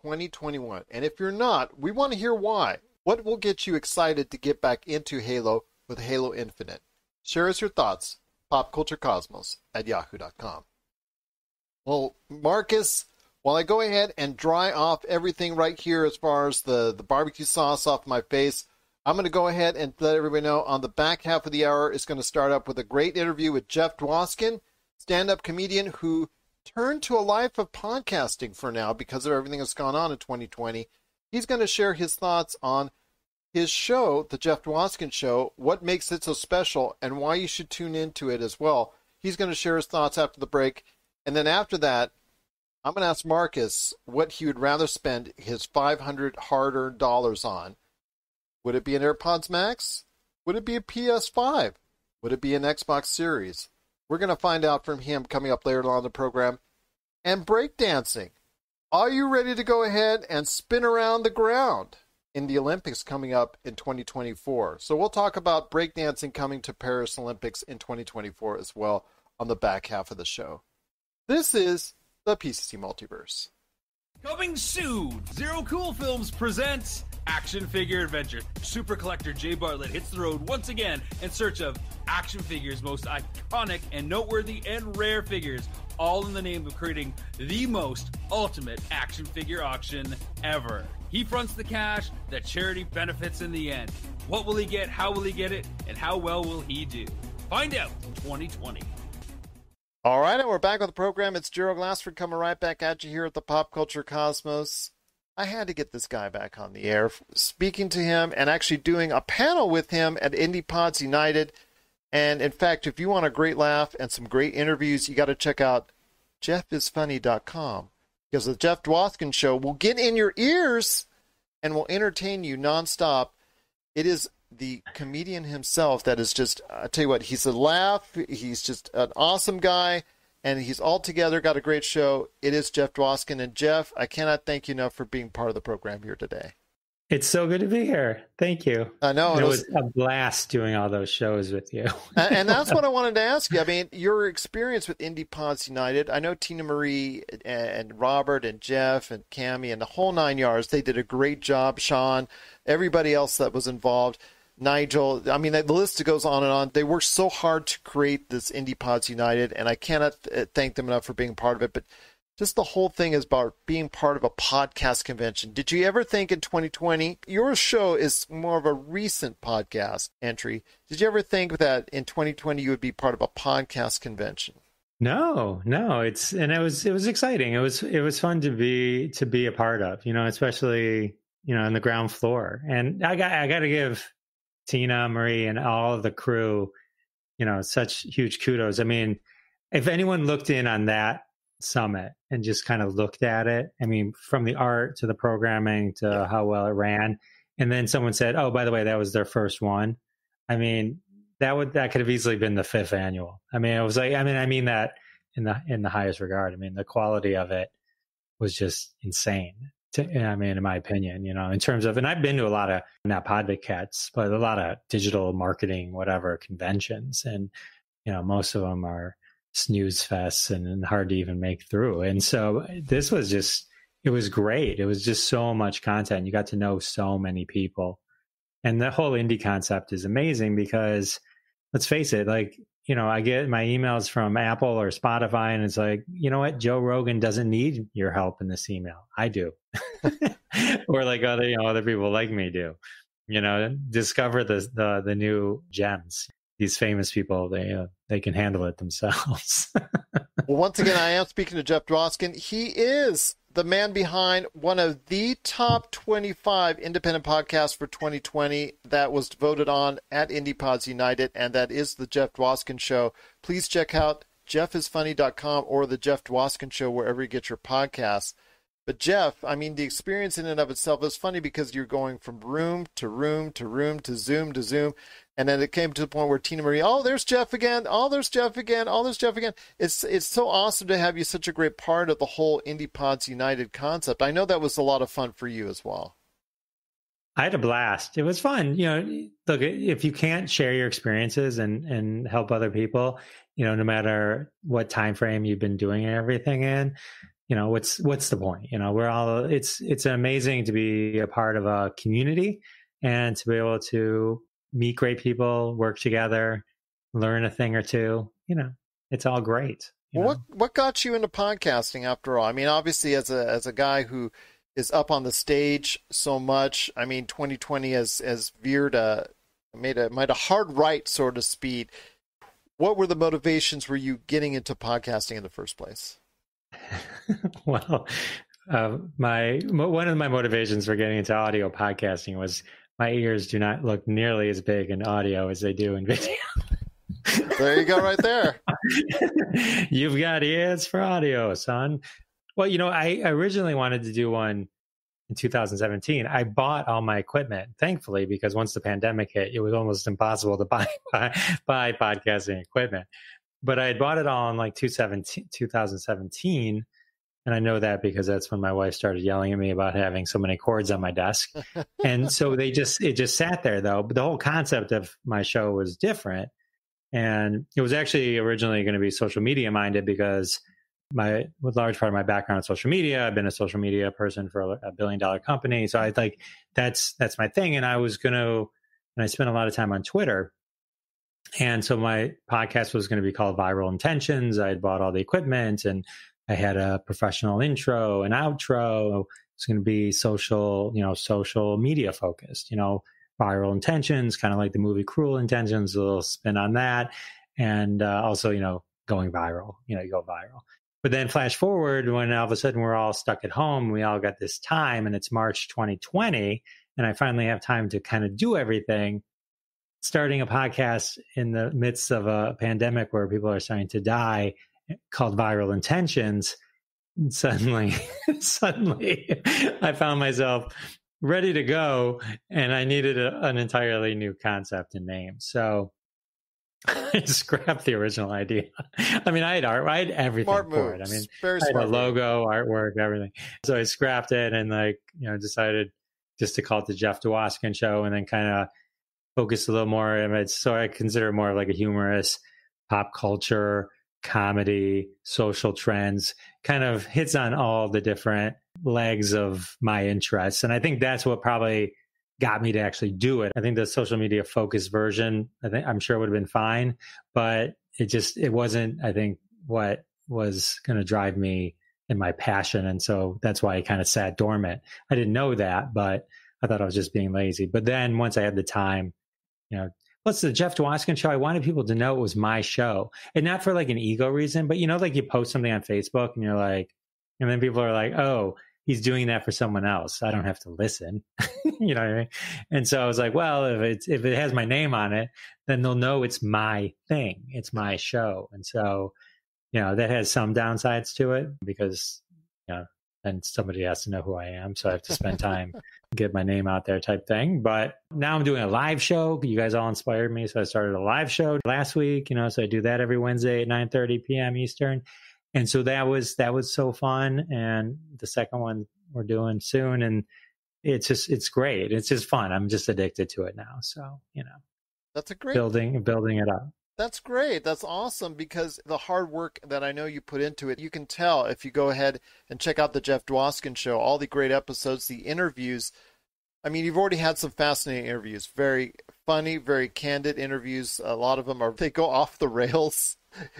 2021? And if you're not, we want to hear why. What will get you excited to get back into Halo with Halo Infinite? Share us your thoughts. popculturecosmos@yahoo.com. Well, Marcus, while I go ahead and dry off everything right here as far as the barbecue sauce off my face, I'm going to go ahead and let everybody know on the back half of the hour is going to start up with a great interview with Jeff Dwoskin, stand-up comedian who turned to a life of podcasting for now because of everything that's gone on in 2020. He's going to share his thoughts on his show, The Jeff Dwoskin Show, what makes it so special, and why you should tune into it as well. He's going to share his thoughts after the break. And then after that, I'm going to ask Marcus what he would rather spend his $500 hard-earned dollars on. Would it be an AirPods Max? Would it be a PS5? Would it be an Xbox Series? We're going to find out from him coming up later on in the program. And breakdancing. Are you ready to go ahead and spin around the ground in the Olympics coming up in 2024? So we'll talk about breakdancing coming to Paris Olympics in 2024 as well on the back half of the show. This is the PCC Multiverse. Coming soon, Zero Cool Films presents Action Figure Adventure. Super collector Jay Bartlett hits the road once again in search of action figures' most iconic and noteworthy and rare figures, all in the name of creating the most ultimate action figure auction ever. He fronts the cash that charity benefits in the end. What will he get, how will he get it, and how well will he do? Find out in 2020. All right, and we're back on the program. It's Gerald Glassford coming right back at you here at the Pop Culture Cosmos. I had to get this guy back on the air, speaking to him and actually doing a panel with him at IndiePods United. And in fact, if you want a great laugh and some great interviews, you got to check out jeffisfunny.com, because the Jeff Dwoskin Show will get in your ears and will entertain you nonstop. It is the comedian himself that is just, I tell you what, he's a laugh. He's just an awesome guy, and he's altogether got a great show. It is Jeff Dwoskin. And Jeff, I cannot thank you enough for being part of the program here today. It's so good to be here. Thank you. I know. It was a blast doing all those shows with you. And that's what I wanted to ask you. I mean, your experience with IndiePods United, I know Tina Marie and Robert and Jeff and Cammie and the whole 9 yards, they did a great job. Sean, everybody else that was involved, Nigel, I mean, the list goes on and on. They worked so hard to create this IndiePods United, and I cannot thank them enough for being part of it. But just the whole thing is about being part of a podcast convention. Did you ever think in 2020, your show is more of a recent podcast entry. Did you ever think that in 2020 you would be part of a podcast convention? No. It was exciting. It was fun to be a part of, especially, on the ground floor. And I got to give Tina, Marie, and all of the crew, such huge kudos. I mean, if anyone looked in on that summit and just kind of looked at it, I mean, from the art to the programming to how well it ran, and then someone said, "Oh, by the way, that was their first one." I mean, that could have easily been the 5th annual. I mean, it was like, I mean that in the highest regard. I mean, the quality of it was just insane. In my opinion, in terms of, and I've been to a lot of, not podcasts, but a lot of digital marketing, whatever, conventions. And, most of them are snooze fests and hard to even make through. And so this was it was great. It was just so much content. You got to know so many people. And the whole indie concept is amazing because, let's face it, like, I get my emails from Apple or Spotify, and it's like, you know what? Joe Rogan doesn't need your help in this email. I do. Or like other people like me do. Discover the new gems. These famous people, they can handle it themselves. Well, once again, I am speaking to Jeff Dwoskin. He is the man behind one of the top 25 independent podcasts for 2020 that was voted on at IndiePods United, and that is The Jeff Dwoskin Show. Please check out jeffisfunny.com or The Jeff Dwoskin Show wherever you get your podcasts. But Jeff, I mean, the experience in and of itself is funny because you're going from room to room to room to Zoom to Zoom. And then it came to the point where Tina Marie, oh, there's Jeff again. Oh, there's Jeff again. Oh, there's Jeff again. It's so awesome to have you such a great part of the whole IndiePods United concept. I know that was a lot of fun for you as well. I had a blast. It was fun. Look, if you can't share your experiences and help other people, no matter what time frame you've been doing everything in, what's the point? It's amazing to be a part of a community and to be able to meet great people, work together, learn a thing or two. It's all great. What got you into podcasting after all? I mean, obviously as a guy who is up on the stage so much, I mean, 2020 has made a hard right, so to speak. What were the motivations for you getting into podcasting in the first place? Well, one of my motivations for getting into audio podcasting was my ears do not look nearly as big in audio as they do in video. There you go, right there. You've got ears for audio, son. Well, I originally wanted to do one in 2017. I bought all my equipment, thankfully, because once the pandemic hit, it was almost impossible to buy podcasting equipment. But I had bought it all in like 2017. And I know that because that's when my wife started yelling at me about having so many cords on my desk. And so it just sat there, though. But the whole concept of my show was different. And it was actually originally going to be social media minded because with large part of my background in social media, I've been a social media person for a $1 billion company. So I like, that's my thing. And I spent a lot of time on Twitter. And so my podcast was going to be called Viral Intentions. I had bought all the equipment and I had a professional intro and outro. It's going to be social media focused, Viral Intentions, kind of like the movie Cruel Intentions, a little spin on that. And also, going viral, you go viral. But then flash forward when all of a sudden we're all stuck at home, we all got this time and it's March 2020. And I finally have time to kind of do everything. Starting a podcast in the midst of a pandemic where people are starting to die called Viral Intentions. Suddenly I found myself ready to go and I needed an entirely new concept and name. So I scrapped the original idea. I mean, I had art, I had everything Smart for moves. it. I mean, Very I had a smart logo, artwork, everything. So I scrapped it and decided just to call it the Jeff Dwoskin Show and then kind of focus a little more of it. So I consider it more of like a humorous pop culture, comedy, social trends, kind of hits on all the different legs of my interests. And I think that's what probably got me to actually do it. I think the social media focused version, I'm sure would have been fine, but it wasn't, I think, what was going to drive me in my passion. And so that's why I kind of sat dormant. I didn't know that, but I thought I was just being lazy. But then once I had the time, what's the Jeff Dwoskin Show? I wanted people to know it was my show and not for like an ego reason, but like you post something on Facebook and you're like, and then people are like, oh, he's doing that for someone else. I don't have to listen. You know what I mean? And so I was like, well, if it has my name on it, then they'll know it's my thing. It's my show. And so, that has some downsides to it because, then somebody has to know who I am. So I have to spend time, get my name out there type thing. But now I'm doing a live show. You guys all inspired me. So I started a live show last week, so I do that every Wednesday at 9:30 p.m. Eastern. And so that was so fun. And the second one we're doing soon. And it's great. It's just fun. I'm just addicted to it now. So, that's a great building it up. That's great. That's awesome because the hard work that I know you put into it, you can tell if you go ahead and check out the Jeff Dwoskin Show, all the great episodes, the interviews. I mean, you've already had some fascinating interviews, very funny, very candid interviews. A lot of them they go off the rails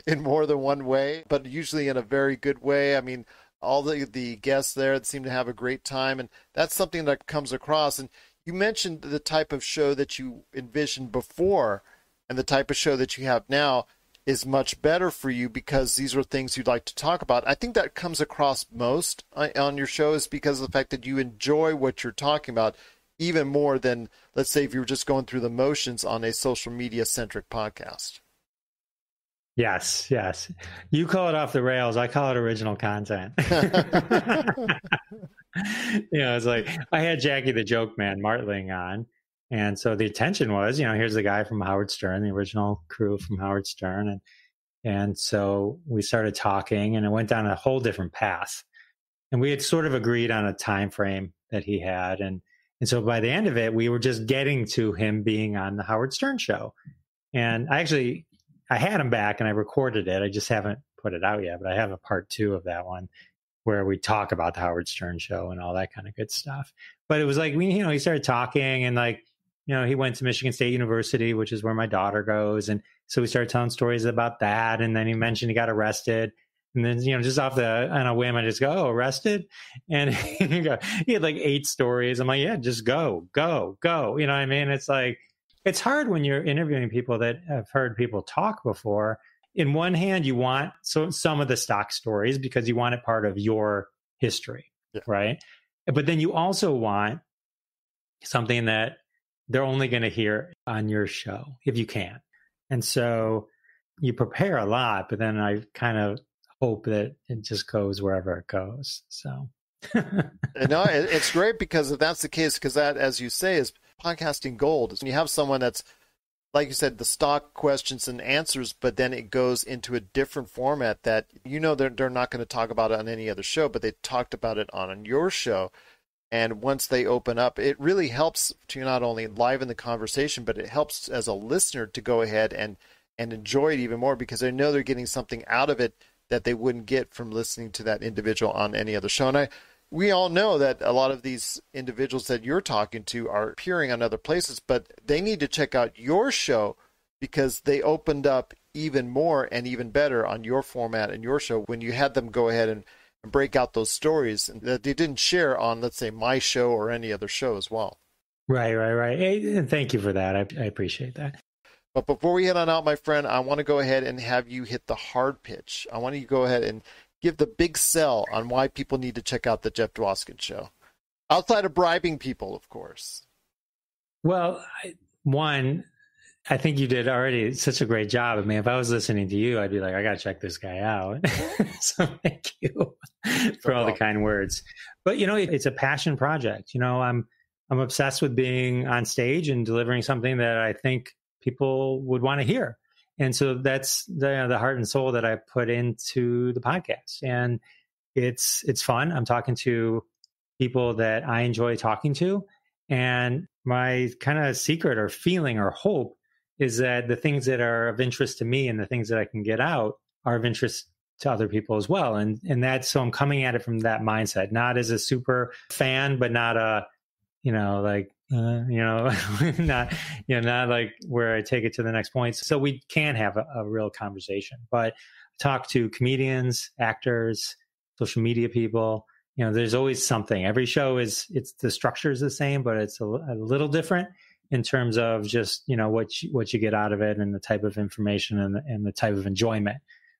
in more than one way, but usually in a very good way. I mean, all the guests there seem to have a great time, and that's something that comes across. And you mentioned the type of show that you envisioned before, and the type of show that you have now is much better for you because these are things you'd like to talk about. I think that comes across most on your show is because of the fact that you enjoy what you're talking about even more than, let's say, if you were just going through the motions on a social media-centric podcast. Yes. You call it off the rails. I call it original content. It's like I had Jackie the Joke Man Martling on. And so the intention was, here's the guy from Howard Stern, the original crew from Howard Stern. And so we started talking and it went down a whole different path. And we had sort of agreed on a time frame that he had. And And so by the end of it, we were just getting to him being on the Howard Stern show. And I had him back and I recorded it. I just haven't put it out yet, but I have a part 2 of that one where we talk about the Howard Stern show and all that kind of good stuff. But it was like, he started talking and like, he went to Michigan State University, which is where my daughter goes. And so we started telling stories about that. And then he mentioned he got arrested. And then, just on a whim, I just go, "Oh, arrested?" And he had like 8 stories. I'm like, yeah, just go. You know what I mean? It's like, it's hard when you're interviewing people that have heard people talk before. In one hand, you want some of the stock stories because you want it part of your history, right? But then you also want something that they're only going to hear on your show if you can. And so you prepare a lot, but then I kind of hope that it just goes wherever it goes. So no, it's great because if that's the case, because that, as you say, is podcasting gold. When you have someone that's, like you said, the stock questions and answers, but then it goes into a different format that they're not going to talk about it on any other show, but they talked about it on your show. And once they open up, it really helps to not only liven the conversation, but it helps as a listener to go ahead and enjoy it even more because they know they're getting something out of it that they wouldn't get from listening to that individual on any other show. And we all know that a lot of these individuals that you're talking to are appearing on other places, but they need to check out your show because they opened up even more and even better on your format and your show when you had them go ahead and break out those stories that they didn't share on, let's say, my show or any other show as well. Right. Hey, thank you for that. I appreciate that. But before we head on out, my friend, I want to go ahead and have you hit the hard pitch. I want you to go ahead and give the big sell on why people need to check out the Jeff Dwoskin Show. Outside of bribing people, of course. Well, I think you did already such a great job. I mean, if I was listening to you, I'd be like, I got to check this guy out. So thank you for all the kind words. But, it's a passion project. I'm obsessed with being on stage and delivering something that I think people would want to hear. And so that's the heart and soul that I put into the podcast. And it's fun. I'm talking to people that I enjoy talking to. And my kind of secret or feeling or hope is that the things that are of interest to me and the things that I can get out are of interest to other people as well. And that's, so I'm coming at it from that mindset, not as a super fan, but not a, not like where I take it to the next point. So we can have a real conversation, but talk to comedians, actors, social media people. There's always something. Every show it's the structure is the same, but it's a little different in terms of just, what you get out of it and the type of information and the type of enjoyment.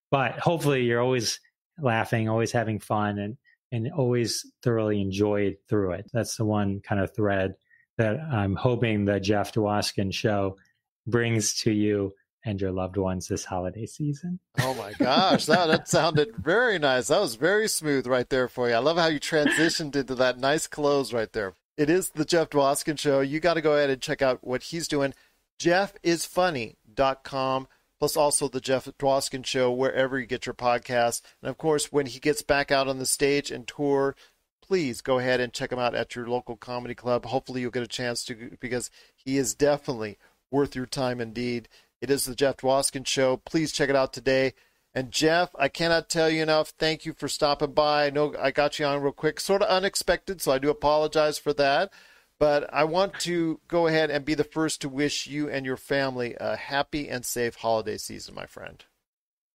But hopefully you're always laughing, always having fun and always thoroughly enjoyed through it. That's the one kind of thread that I'm hoping the Jeff Dwoskin Show brings to you and your loved ones this holiday season. Oh my gosh, that sounded very nice. That was very smooth right there for you. I love how you transitioned into that nice close right there. It is the Jeff Dwoskin Show. You got to go ahead and check out what he's doing. JeffIsFunny.com, plus also the Jeff Dwoskin Show, wherever you get your podcasts. And of course, when he gets back out on the stage and tour, please go ahead and check him out at your local comedy club. Hopefully you'll get a chance to, because he is definitely worth your time indeed. It is the Jeff Dwoskin Show. Please check it out today. And Jeff, I cannot tell you enough, thank you for stopping by. I know I got you on real quick, sort of unexpected, so I do apologize for that. But I want to go ahead and be the first to wish you and your family a happy and safe holiday season, my friend.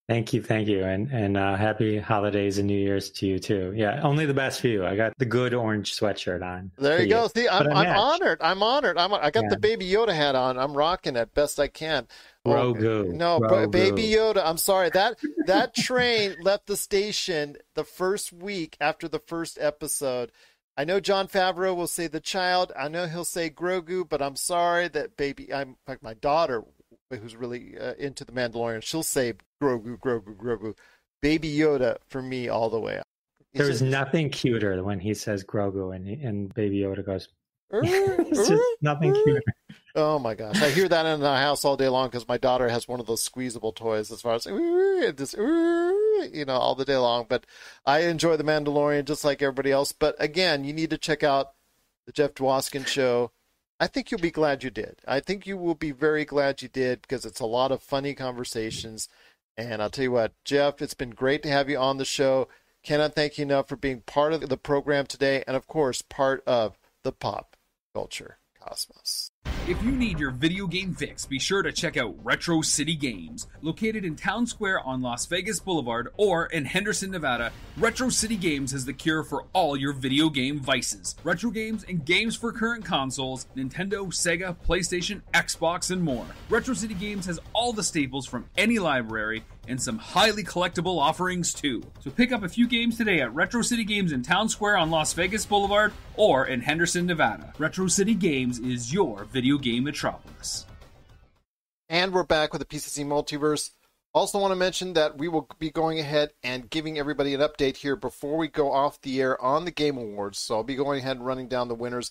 Thank you. And happy holidays and New Year's to you too. Yeah, only the best for you. I got the good orange sweatshirt on. There you go. See, I'm honored. I got the Baby Yoda hat on. I'm rocking it best I can. Grogu. No, Grogu. Baby Yoda. I'm sorry. That train left the station the first week after the first episode. I know Jon Favreau will say the child. I know he'll say Grogu, but I'm sorry that in fact, my daughter, who's really into The Mandalorian, she'll say Grogu. Baby Yoda for me all the way. There's nothing cuter than when he says Grogu and Baby Yoda goes, it's just nothing cuter. Oh my gosh. I hear that in the house all day long because my daughter has one of those squeezable toys as far as just, all the day long. But I enjoy The Mandalorian just like everybody else. But again, you need to check out the Jeff Dwoskin Show. I think you'll be glad you did. I think you will be very glad you did because it's a lot of funny conversations. And I'll tell you what, Jeff, it's been great to have you on the show. Cannot thank you enough for being part of the program today and, of course, part of the pop culture cosmos. If you need your video game fix, be sure to check out Retro City Games. Located in Town Square on Las Vegas Boulevard or in Henderson, Nevada, Retro City Games has the cure for all your video game vices. Retro games and games for current consoles, Nintendo, Sega, PlayStation, Xbox, and more. Retro City Games has all the staples from any library and some highly collectible offerings too. So pick up a few games today at Retro City Games in Town Square on Las Vegas Boulevard or in Henderson, Nevada. Retro City Games is your video game metropolis. And we're back with the PCC Multiverse. Also want to mention that we will be going ahead and giving everybody an update here before we go off the air on the Game Awards. So I'll be going ahead and running down the winners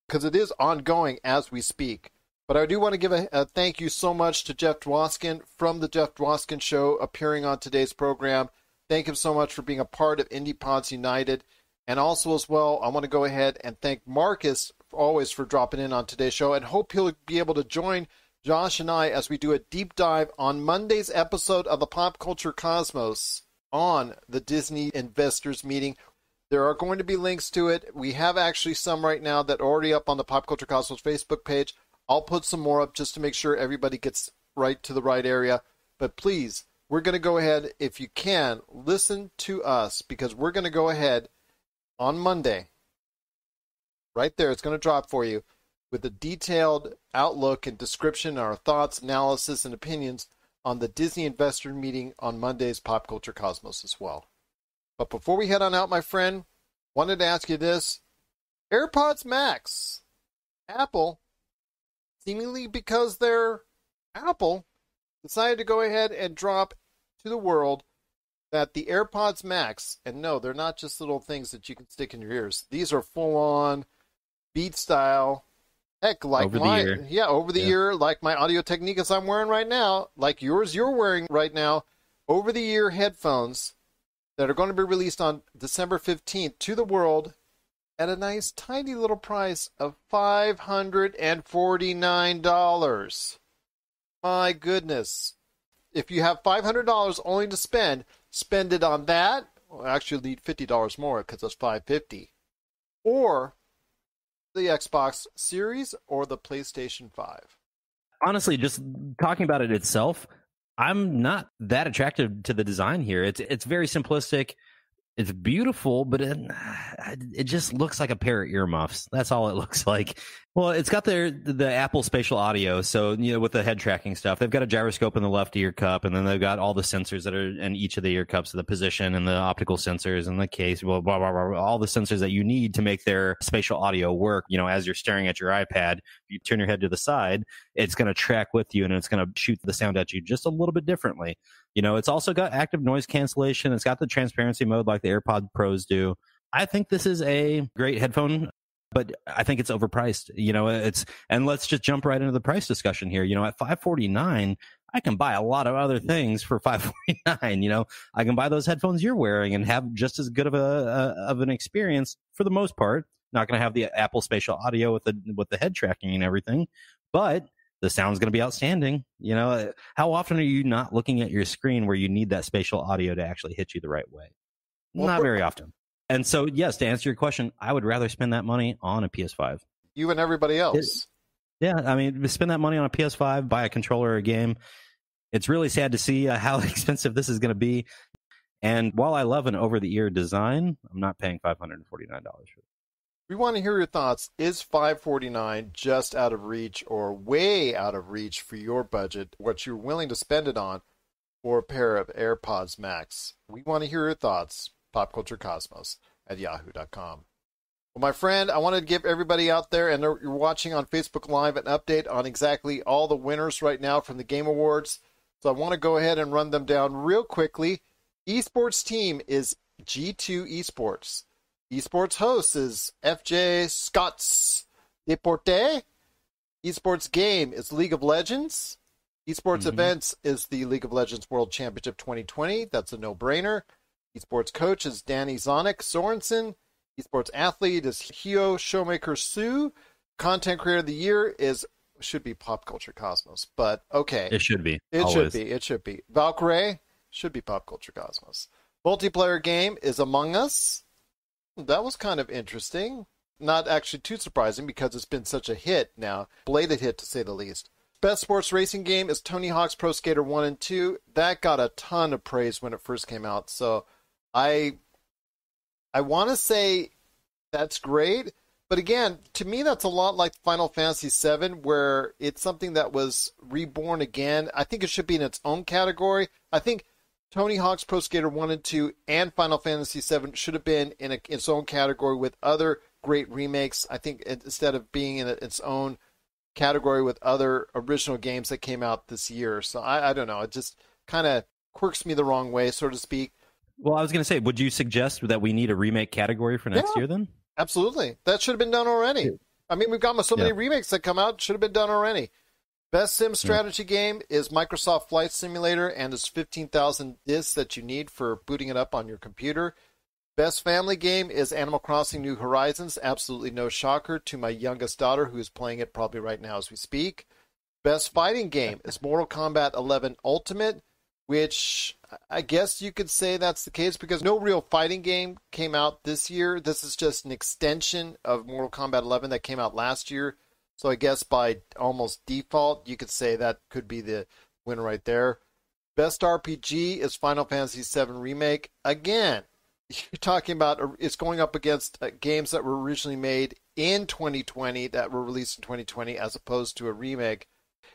because it is ongoing as we speak. But I do want to give a thank you so much to Jeff Dwoskin from the Jeff Dwoskin Show appearing on today's program. Thank him so much for being a part of Indie Pods United. And also as well, I want to go ahead and thank Marcus always for dropping in on today's show and hope he'll be able to join Josh and I as we do a deep dive on Monday's episode of the Pop Culture Cosmos on the Disney Investors Meeting. There are going to be links to it. We have actually some right now that are already up on the Pop Culture Cosmos Facebook page. I'll put some more up just to make sure everybody gets right to the right area. But please, we're going to go ahead, if you can, listen to us because we're going to go ahead on Monday. Right there, it's going to drop for you with a detailed outlook and description, our thoughts, analysis, and opinions on the Disney Investor Meeting on Monday's Pop Culture Cosmos as well. But before we head on out, my friend, wanted to ask you this. AirPods Max. Apple, seemingly because they're Apple, decided to go ahead and drop to the world that the AirPods Max, and no, they're not just little things that you can stick in your ears. These are full-on Beat style. Heck, like over the ear, like my Audio Technicas I'm wearing right now, like yours you're wearing right now, over-the-ear headphones that are going to be released on December 15th to the world at a nice, tiny little price of $549. My goodness. If you have $500 only to spend it on that. Well, actually, need $50 more because it's $550. Or the Xbox Series or the PlayStation 5. Honestly, just talking about it itself, I'm not that attracted to the design here. It's very simplistic. It's beautiful, but it just looks like a pair of earmuffs. That's all it looks like. Well, it's got the Apple spatial audio, so with the head tracking stuff. They've got a gyroscope in the left ear cup, and then they've got all the sensors that are in each of the ear cups, the position and the optical sensors and the case, blah, blah, blah, blah, all the sensors that you need to make their spatial audio work. As you're staring at your iPad, you turn your head to the side, it's going to track with you, and it's going to shoot the sound at you just a little bit differently. It's also got active noise cancellation. It's got the transparency mode like the AirPod Pros do. I think this is a great headphone, but I think it's overpriced. And let's just jump right into the price discussion here. At $549, I can buy a lot of other things for $549. I can buy those headphones you're wearing and have just as good of an experience for the most part. Not going to have the Apple spatial audio with the head tracking and everything, but the sound's going to be outstanding. How often are you not looking at your screen where you need that spatial audio to actually hit you the right way? Not very often. And so, yes, to answer your question, I would rather spend that money on a PS5. You and everybody else. Spend that money on a PS5, buy a controller or a game. It's really sad to see how expensive this is going to be. And while I love an over-the-ear design, I'm not paying $549 for it. We want to hear your thoughts. Is $549 just out of reach or way out of reach for your budget, what you're willing to spend it on for a pair of AirPods Max? We want to hear your thoughts. PopCultureCosmos@yahoo.com. Well, my friend, I wanted to give everybody out there, and you're watching on Facebook Live, an update on exactly all the winners right now from the Game Awards. So I want to go ahead and run them down real quickly. Esports team is G2 Esports. Esports host is FJ Scott's Deporte. Esports game is League of Legends. Esports events is the League of Legends World Championship 2020. That's a no-brainer. Esports coach is Danny Zonic Sorensen. Esports athlete is Hyo Showmaker Sue. Content creator of the year should be Pop Culture Cosmos, but okay. It should be. It should be. Valkyrie should be Pop Culture Cosmos. Multiplayer game is Among Us. That was kind of interesting. Not actually too surprising because it's been such a hit now. Belated hit, to say the least. Best sports racing game is Tony Hawk's Pro Skater 1 and 2. That got a ton of praise when it first came out. So I want to say that's great. But again, to me, that's a lot like Final Fantasy VII, where it's something that was reborn again. I think it should be in its own category. I think Tony Hawk's Pro Skater 1 and 2 and Final Fantasy VII should have been in its own category with other great remakes. I think instead of being in its own category with other original games that came out this year. So I don't know. It just kind of quirks me the wrong way, so to speak. Well, I was going to say, would you suggest that we need a remake category for next year then? Absolutely. That should have been done already. I mean, we've got so many remakes that come out. Should have been done already. Best sim strategy game is Microsoft Flight Simulator and its 15,000 discs that you need for booting it up on your computer. Best family game is Animal Crossing New Horizons. Absolutely no shocker to my youngest daughter, who is playing it probably right now as we speak. Best fighting game is Mortal Kombat 11 Ultimate, which I guess you could say that's the case because no real fighting game came out this year. This is just an extension of Mortal Kombat 11 that came out last year. So I guess by almost default, you could say that could be the winner right there. Best RPG is Final Fantasy VII Remake. Again, you're talking about it's going up against games that were originally made in 2020 that were released in 2020 as opposed to a remake.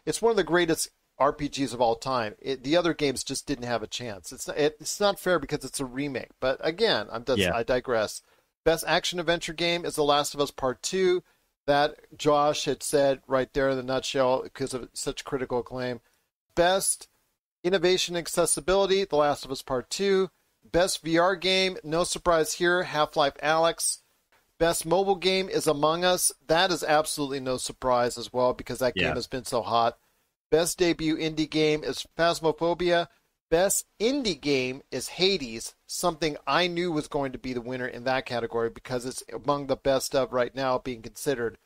It's one of the greatest RPGs of all time. The other games just didn't have a chance. It's not fair because it's a remake. But again, I digress. Best action adventure game is The Last of Us Part 2. That Josh had said right there in the nutshell because of such critical acclaim. Best innovation and accessibility, The Last of Us Part 2. Best VR game, no surprise here, Half-Life Alyx. Best mobile game is Among Us. That is absolutely no surprise as well because that game has been so hot. Best debut indie game is Phasmophobia. Best indie game is Hades, something I knew was going to be the winner in that category because it's among the best of right now being considered.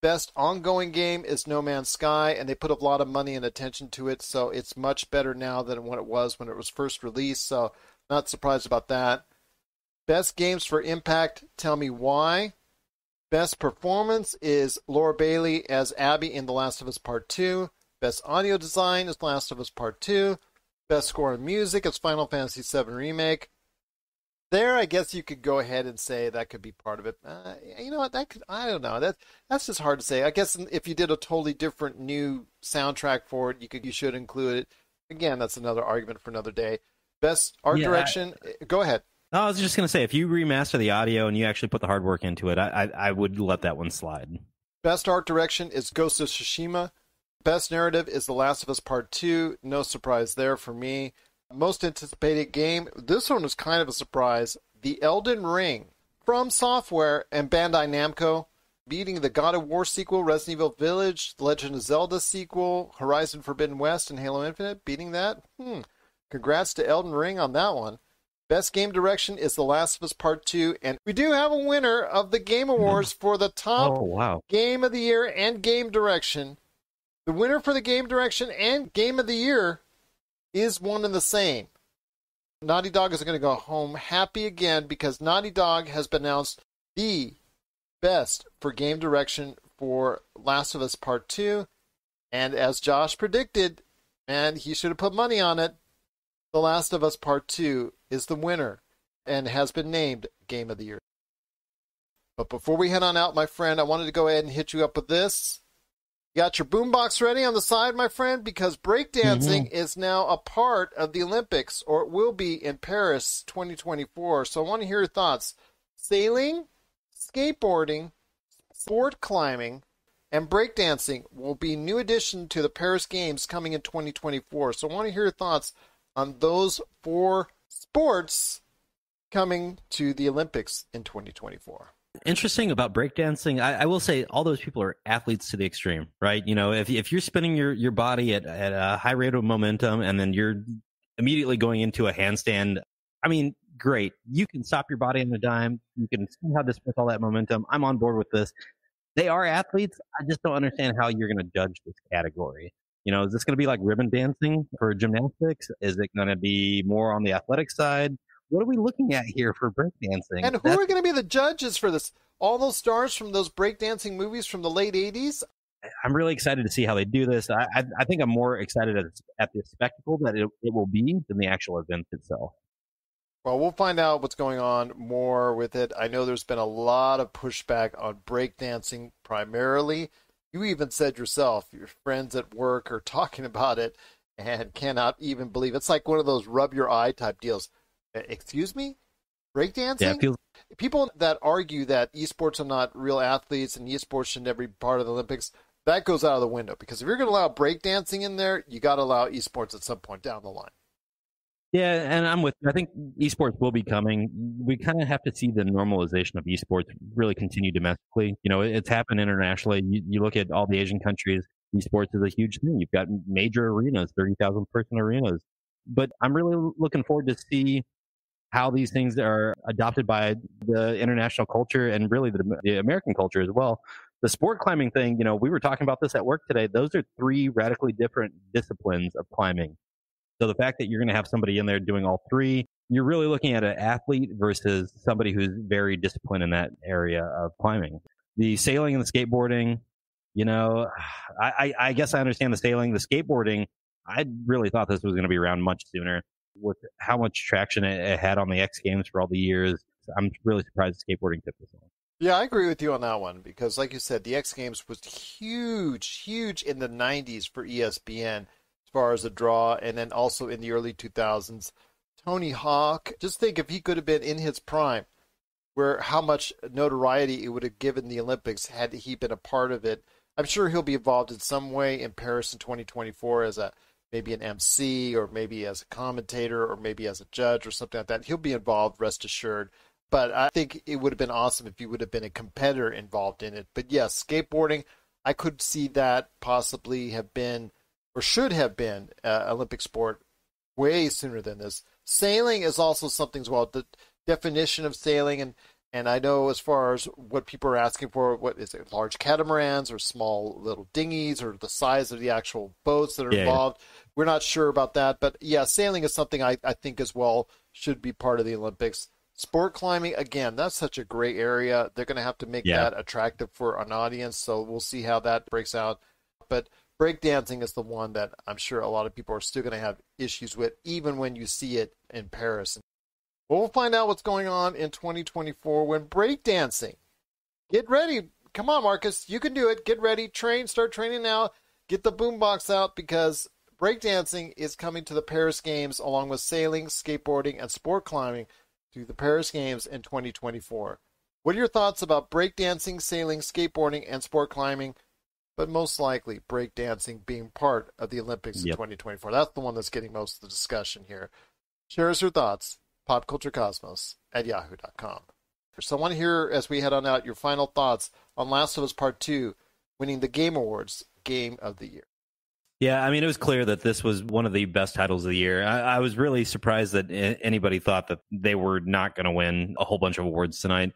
Best ongoing game is No Man's Sky, and they put a lot of money and attention to it, so it's much better now than what it was when it was first released, so not surprised about that. Best games for impact, tell me why. Best performance is Laura Bailey as Abby in The Last of Us Part 2. Best audio design is The Last of Us Part 2. Best score and music is Final Fantasy VII Remake. There, I guess you could go ahead and say that could be part of it. You know what? I don't know. That's just hard to say. I guess if you did a totally different new soundtrack for it, you should include it. Again, that's another argument for another day. Best art direction. Go ahead. I was just going to say, if you remaster the audio and you actually put the hard work into it, I would let that one slide. Best art direction is Ghost of Tsushima. Best narrative is The Last of Us Part 2. No surprise there for me. Most anticipated game. This one was kind of a surprise. The Elden Ring. From Software and Bandai Namco. Beating the God of War sequel, Resident Evil Village, The Legend of Zelda sequel, Horizon Forbidden West, and Halo Infinite. Beating that. Congrats to Elden Ring on that one. Best game direction is The Last of Us Part 2. And we do have a winner of the Game Awards for the top Game of the Year and Game Direction. The winner for the Game Direction and Game of the Year is one and the same. Naughty Dog is going to go home happy again because Naughty Dog has been announced the best for Game Direction for Last of Us Part 2. And as Josh predicted, and he should have put money on it, The Last of Us Part 2 is the winner and has been named Game of the Year. But before we head on out, my friend, I wanted to go ahead and hit you up with this. You got your boombox ready on the side, my friend? Because breakdancing is now a part of the Olympics, or it will be in Paris 2024. So I want to hear your thoughts. Sailing, skateboarding, sport climbing, and breakdancing will be a new addition to the Paris Games coming in 2024. So I want to hear your thoughts on those 4 sports coming to the Olympics in 2024. Interesting about breakdancing, I will say all those people are athletes to the extreme, right? You know, if you're spinning your body at a high rate of momentum and then you're immediately going into a handstand, I mean, great. You can stop your body on a dime. You can somehow dismiss all that momentum. I'm on board with this. They are athletes. I just don't understand how you're going to judge this category. Is this going to be like ribbon dancing for gymnastics? Is it going to be more on the athletic side? What are we looking at here for breakdancing? And who are going to be the judges for this? All those stars from those breakdancing movies from the late 80s? I'm really excited to see how they do this. I think I'm more excited at the spectacle that it will be than the actual event itself. Well, we'll find out what's going on more with it. I know there's been a lot of pushback on breakdancing primarily. You even said yourself, your friends at work are talking about it and cannot even believe. It's like one of those rub your eye type deals. Excuse me? Breakdancing? Yeah, People that argue that esports are not real athletes and esports should never be part of the Olympics, that goes out of the window. Because if you're going to allow breakdancing in there, you got to allow esports at some point down the line. Yeah, and I'm with you. I think esports will be coming. We kind of have to see the normalization of esports really continue domestically. It's happened internationally. You look at all the Asian countries, esports is a huge thing. You've got major arenas, 30,000 person arenas. But I'm really looking forward to see how these things are adopted by the international culture and really the American culture as well. The sport climbing thing, we were talking about this at work today. Those are 3 radically different disciplines of climbing. So the fact that you're going to have somebody in there doing all 3, you're really looking at an athlete versus somebody who's very disciplined in that area of climbing. The sailing and the skateboarding, I guess I understand the sailing. The skateboarding, I really thought this was going to be around much sooner. With how much traction it had on the X Games for all the years, I'm really surprised skateboarding took this long. Yeah, I agree with you on that one because, like you said, the X Games was huge in the 90s for ESPN. Far as a draw, and then also in the early 2000s, Tony Hawk, just think if he could have been in his prime, how much notoriety it would have given the Olympics had he been a part of it. I'm sure he'll be involved in some way in Paris in 2024 as maybe an MC or maybe as a commentator or maybe as a judge or something like that. He'll be involved, rest assured. But I think it would have been awesome if he would have been a competitor involved in it. But yes, skateboarding, I could see that possibly have been or should have been Olympic sport way sooner than this. Sailing is also something as well. The definition of sailing, and I know as far as what people are asking for, what is it, large catamarans or small little dinghies or the size of the actual boats that are involved. We're not sure about that. But yeah, sailing is something I think as well should be part of the Olympics. Sport climbing, again, that's such a gray area. They're going to have to make that attractive for an audience, so we'll see how that breaks out. But breakdancing is the one that I'm sure a lot of people are still going to have issues with, even when you see it in Paris. Well, we'll find out what's going on in 2024 when breakdancing. Get ready. Come on, Marcus. You can do it. Get ready. Train. Start training now. Get the boombox out because breakdancing is coming to the Paris Games along with sailing, skateboarding, and sport climbing to the Paris Games in 2024. What are your thoughts about breakdancing, sailing, skateboarding, and sport climbing? But most likely breakdancing being part of the Olympics in 2024. That's the one that's getting most of the discussion here. Share us your thoughts, popculturecosmos@yahoo.com. So I want to hear, as we head on out, your final thoughts on Last of Us Part 2 winning the Game Awards Game of the Year. Yeah, I mean, it was clear that this was one of the best titles of the year. I was really surprised that anybody thought that they were not going to win a whole bunch of awards tonight.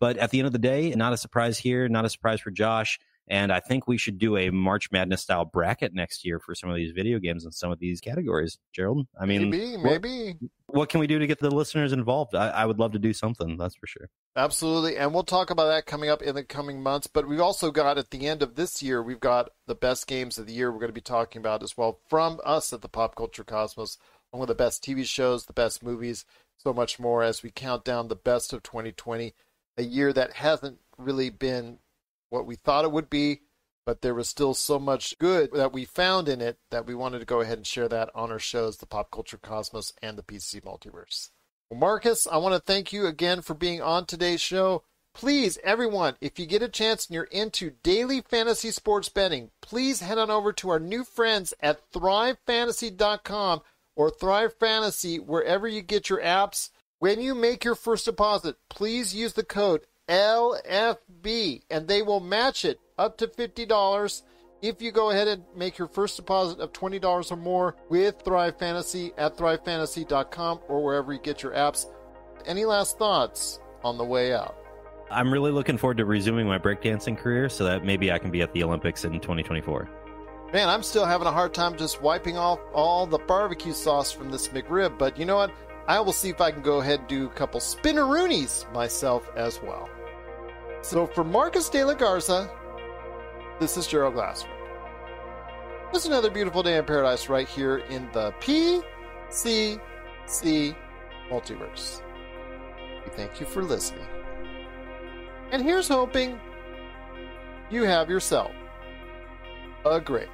But at the end of the day, not a surprise here, not a surprise for Josh. And I think we should do a March Madness style bracket next year for some of these video games and some of these categories. Gerald, I mean, maybe. What can we do to get the listeners involved? I would love to do something, that's for sure. Absolutely. And we'll talk about that coming up in the coming months. But we've also got, at the end of this year, we've got the best games of the year we're going to be talking about as well from us at the Pop Culture Cosmos, along with the best TV shows, the best movies, so much more as we count down the best of 2020, a year that hasn't really been what we thought it would be, but there was still so much good that we found in it that we wanted to go ahead and share that on our shows, the Pop Culture Cosmos and the PCC Multiverse. Well, Marcus, I want to thank you again for being on today's show. Please, everyone, if you get a chance and you're into daily fantasy sports betting, please head on over to our new friends at ThriveFantasy.com or ThriveFantasy, wherever you get your apps. When you make your first deposit, please use the code LFB, and they will match it up to $50 if you go ahead and make your first deposit of $20 or more with Thrive Fantasy at ThriveFantasy.com or wherever you get your apps. any last thoughts on the way out? I'm really looking forward to resuming my breakdancing career so that maybe I can be at the Olympics in 2024. Man, I'm still having a hard time just wiping off all the barbecue sauce from this McRib, but you know what? I will see if I can go ahead and do a couple spinneroonies myself as well. So for Marcus de la Garza, this is Gerald Glassford. It's another beautiful day in paradise right here in the PCC Multiverse. We thank you for listening. And here's hoping you have yourself a great